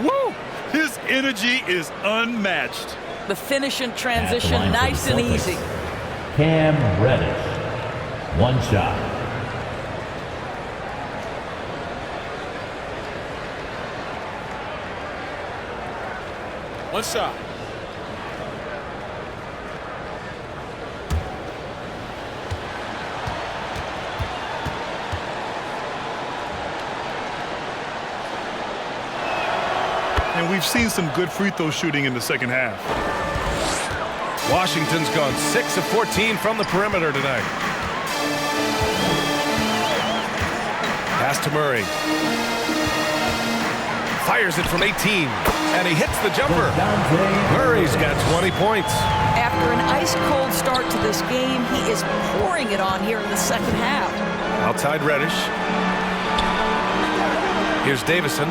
Woo! His energy is unmatched. The finish in transition, nice and easy. Cam Reddish. One shot. One shot. And we've seen some good free throw shooting in the second half. Washington's gone 6 of 14 from the perimeter tonight. Pass to Murray. Fires it from 18, and he hits the jumper. Murray's got 20 points. After an ice-cold start to this game, he is pouring it on here in the second half. Outside Reddish. Here's Davison.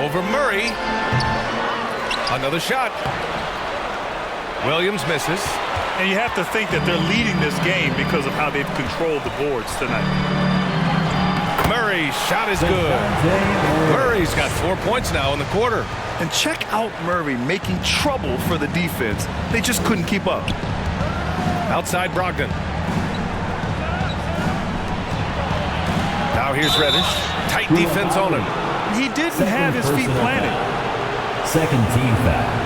Over Murray. Another shot. Williams misses. And you have to think that they're leading this game because of how they've controlled the boards tonight. Murray's shot is good. Murray's got 4 points now in the quarter. And check out Murray making trouble for the defense. They just couldn't keep up. Outside Brogdon. Now here's Reddish. Tight defense on him. He didn't have his feet planted. Second team foul.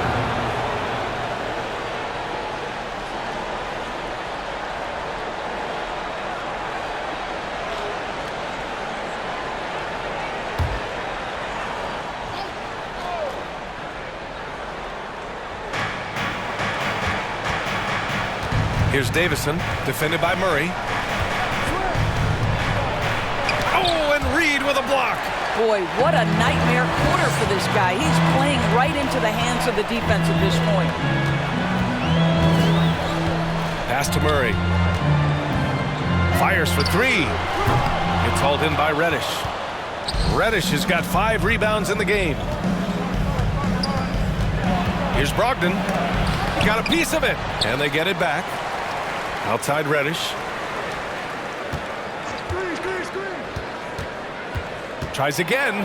Here's Davison, defended by Murray. Oh, and Reed with a block. Boy, what a nightmare quarter for this guy. He's playing right into the hands of the defense at this point. Pass to Murray. Fires for three. It's hauled in by Reddish. Reddish has got 5 rebounds in the game. Here's Brogdon. He got a piece of it, and they get it back. Outside Reddish. Tries again.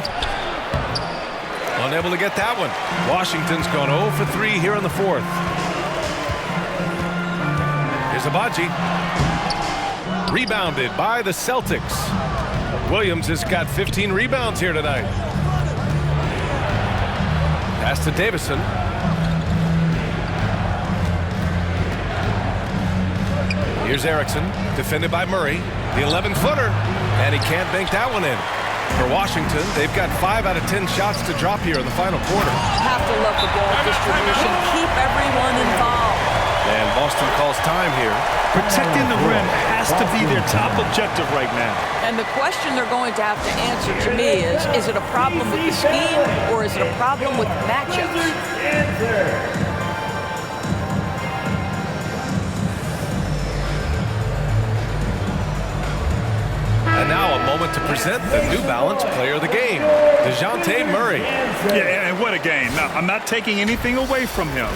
Unable to get that one. Washington's gone 0 for 3 here in the fourth. Here's Abaji. Rebounded by the Celtics. Williams has got 15 rebounds here tonight. Pass to Davison. Here's Erickson, defended by Murray. The 11-footer, and he can't bank that one in. For Washington, they've got 5 out of 10 shots to drop here in the final quarter. Have to love the ball distribution. Keep everyone involved. And Boston calls time here. Protecting the rim has to be their top objective right now. And the question they're going to have to answer to me is it a problem with the scheme or is it a problem with matchups? And now a moment to present the New Balance Player of the Game, DeJounte Murray. Yeah, and what a game. Now, I'm not taking anything away from him,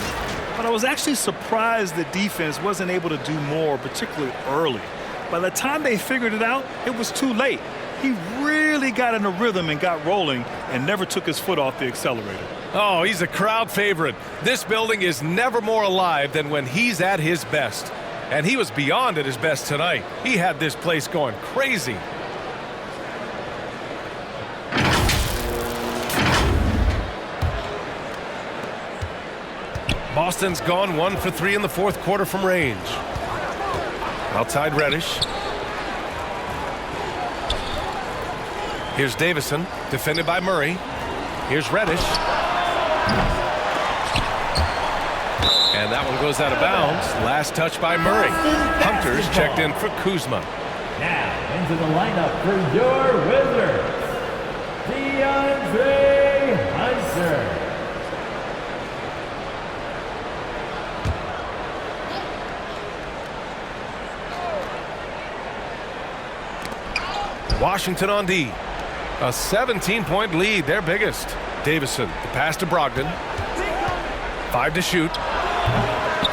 but I was actually surprised the defense wasn't able to do more, particularly early. By the time they figured it out, it was too late. He really got in a rhythm and got rolling and never took his foot off the accelerator. Oh, he's a crowd favorite. This building is never more alive than when he's at his best. And he was beyond at his best tonight. He had this place going crazy. Boston's gone 1 for 3 in the fourth quarter from range. Outside Reddish. Here's Davison, defended by Murray. Here's Reddish. And that one goes out of bounds. Last touch by Murray. Hunter's checked in for Kuzma. Now into the lineup for your Wizards, DeAndre Hunter. Washington on D. A 17-point lead, their biggest. Davison, the pass to Brogdon. 5 to shoot.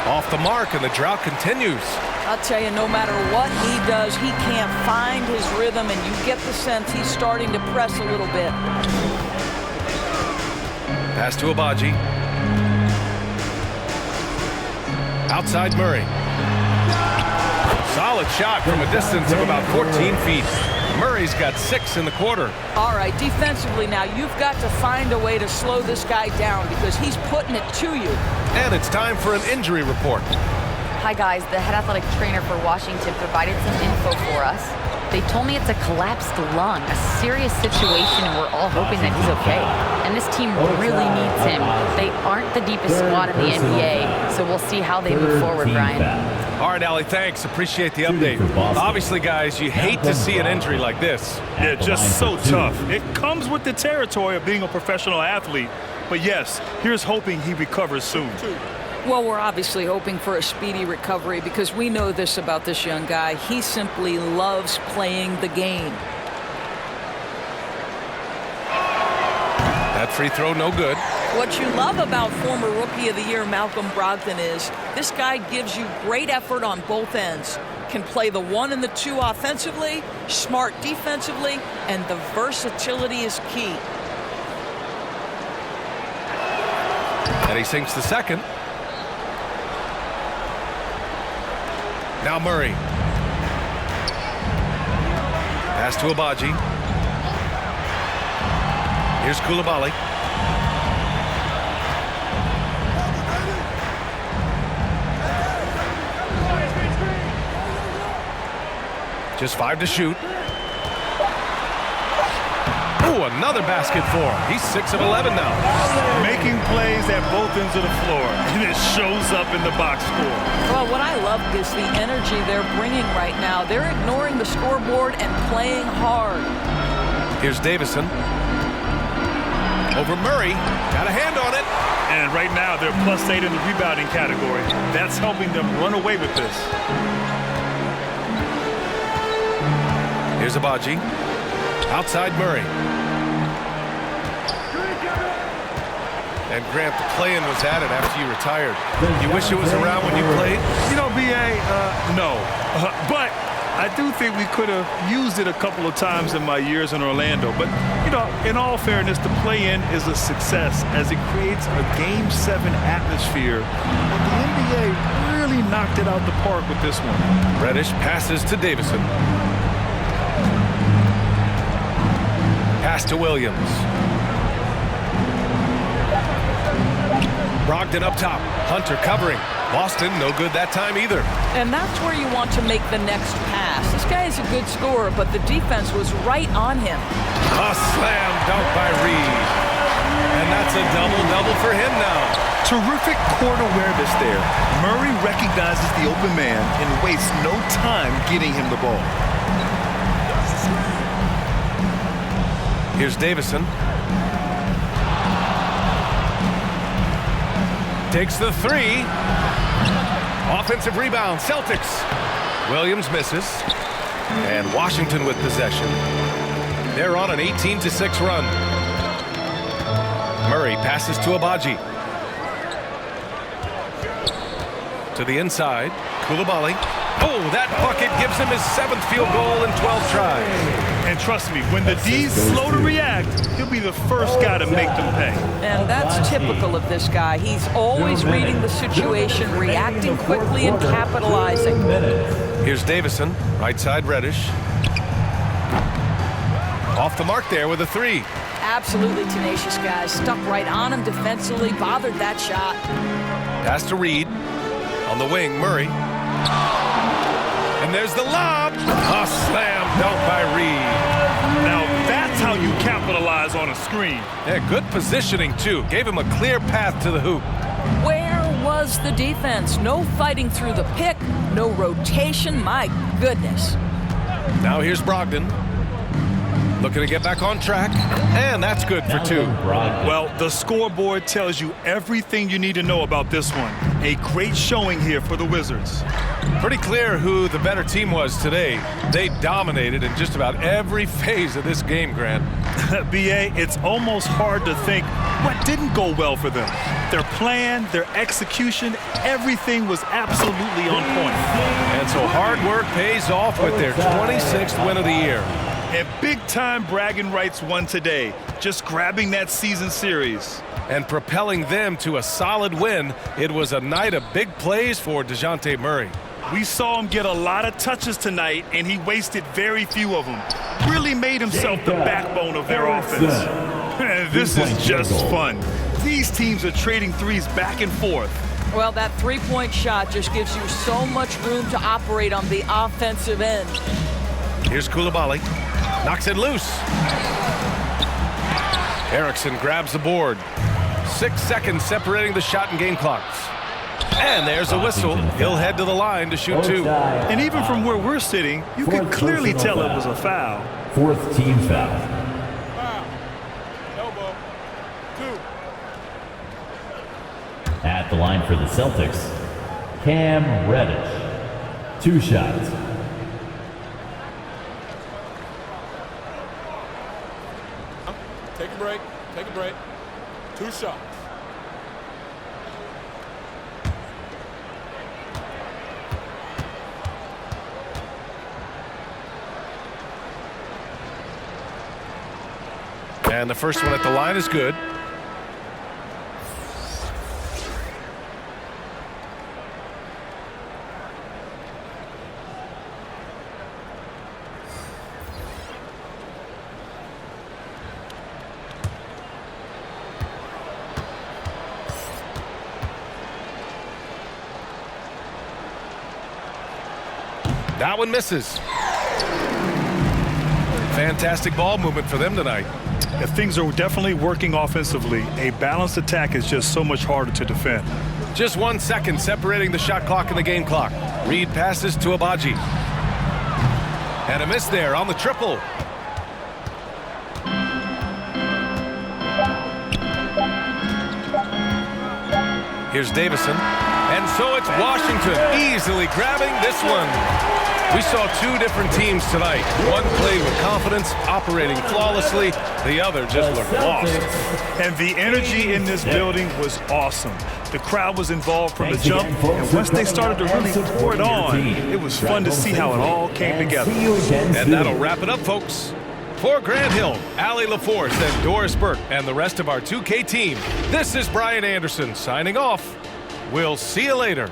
Off the mark, and the drought continues. I'll tell you, no matter what he does, he can't find his rhythm, and you get the sense he's starting to press a little bit. Pass to Abaji. Outside Murray. Solid shot from a distance of about 14 feet. Murray's got 6 in the quarter. All right, defensively now, you've got to find a way to slow this guy down because he's putting it to you. And it's time for an injury report. Hi guys, the head athletic trainer for Washington provided some info for us. They told me it's a collapsed lung, a serious situation, and we're all hoping that he's okay. And this team really needs him. They aren't the deepest squad in the NBA, so we'll see how they move forward, Brian. All right, Allie, thanks. Appreciate the update. Obviously, guys, you hate to see an injury like this. Yeah, just so tough. It comes with the territory of being a professional athlete. But yes, here's hoping he recovers soon. Well, we're obviously hoping for a speedy recovery because we know this about this young guy. He simply loves playing the game. That free throw, no good. What you love about former Rookie of the Year Malcolm Brogdon is this guy gives you great effort on both ends. Can play the 1 and the 2 offensively, smart defensively, and the versatility is key. And he sinks the second. Now Murray. Pass to Abaji. Here's Coulibaly. Just 5 to shoot. Oh, another basket for him. He's 6 of 11 now. Making plays at both ends of the floor, and it shows up in the box score. Well, what I love is the energy they're bringing right now. They're ignoring the scoreboard and playing hard. Here's Davison. Over Murray. Got a hand on it. And right now, they're +8 in the rebounding category. That's helping them run away with this. Here's Abaji. Outside Murray. And Grant, the play-in was added after you retired. You wish it was around when you played? You know, B.A., no. But I do think we could have used it a couple of times in my years in Orlando. But, you know, in all fairness, the play-in is a success as it creates a Game 7 atmosphere. But the NBA really knocked it out the park with this one. Reddish passes to Davison. Pass to Williams. Brogdon up top. Hunter covering. Boston, no good that time either. And that's where you want to make the next pass. This guy is a good scorer, but the defense was right on him. A slam dunk by Reed. And that's a double-double for him now. Terrific court awareness there. Murray recognizes the open man and wastes no time getting him the ball. Here's Davison. Takes the 3. Offensive rebound, Celtics. Williams misses. And Washington with possession. They're on an 18-6 run. Murray passes to Abaji. To the inside, Coulibaly. Oh, that bucket gives him his 7th field goal in 12 tries. And trust me, when the D's slow to react, he'll be the first guy to make them pay. And that's typical of this guy. He's always reading the situation, reacting quickly, and capitalizing. Here's Davison, right side Reddish. Off the mark there with a 3. Absolutely tenacious guy. Stuck right on him defensively, bothered that shot. Pass to Reed. On the wing, Murray. And there's the lob. A slam dunk by Reed. Now that's how you capitalize on a screen. Yeah, good positioning too. Gave him a clear path to the hoop. Where was the defense? No fighting through the pick, no rotation. My goodness. Now here's Brogdon. Looking to get back on track, and that's good for 2. Well, the scoreboard tells you everything you need to know about this one. A great showing here for the Wizards. Pretty clear who the better team was today. They dominated in just about every phase of this game, Grant. B.A., it's almost hard to think what didn't go well for them. Their plan, their execution, everything was absolutely on point. And so hard work pays off with their 26th win of the year. And big-time bragging rights won today, just grabbing that season series. And propelling them to a solid win. It was a night of big plays for DeJounte Murray. We saw him get a lot of touches tonight, and he wasted very few of them. Really made himself the backbone of their offense. This is just fun. These teams are trading threes back and forth. Well, that three-point shot just gives you so much room to operate on the offensive end. Here's Coulibaly. Knocks it loose. Erickson grabs the board. 6 seconds separating the shot and game clocks. And there's a whistle. He'll head to the line to shoot 2. And even from where we're sitting, you can clearly tell it was a foul. 4th team foul. Foul. Elbow. 2. At the line for the Celtics, Cam Reddish. 2 shots. Take a break. Take a break. 2 shots. And the first one at the line is good. That one misses. Fantastic ball movement for them tonight. If things are definitely working offensively, a balanced attack is just so much harder to defend. Just 1 second separating the shot clock and the game clock. Reed passes to Abaji. And a miss there on the triple. Here's Davison. And so it's Washington easily grabbing this one. We saw 2 different teams tonight. One played with confidence, operating flawlessly. The other just looked lost. And the energy in this building was awesome. The crowd was involved from the jump, and once they started to really pour it on, it was fun to see how it all came together. And that'll wrap it up, folks. For Grant Hill, Allie LaForce, and Doris Burke, and the rest of our 2K team, this is Brian Anderson signing off. We'll see you later.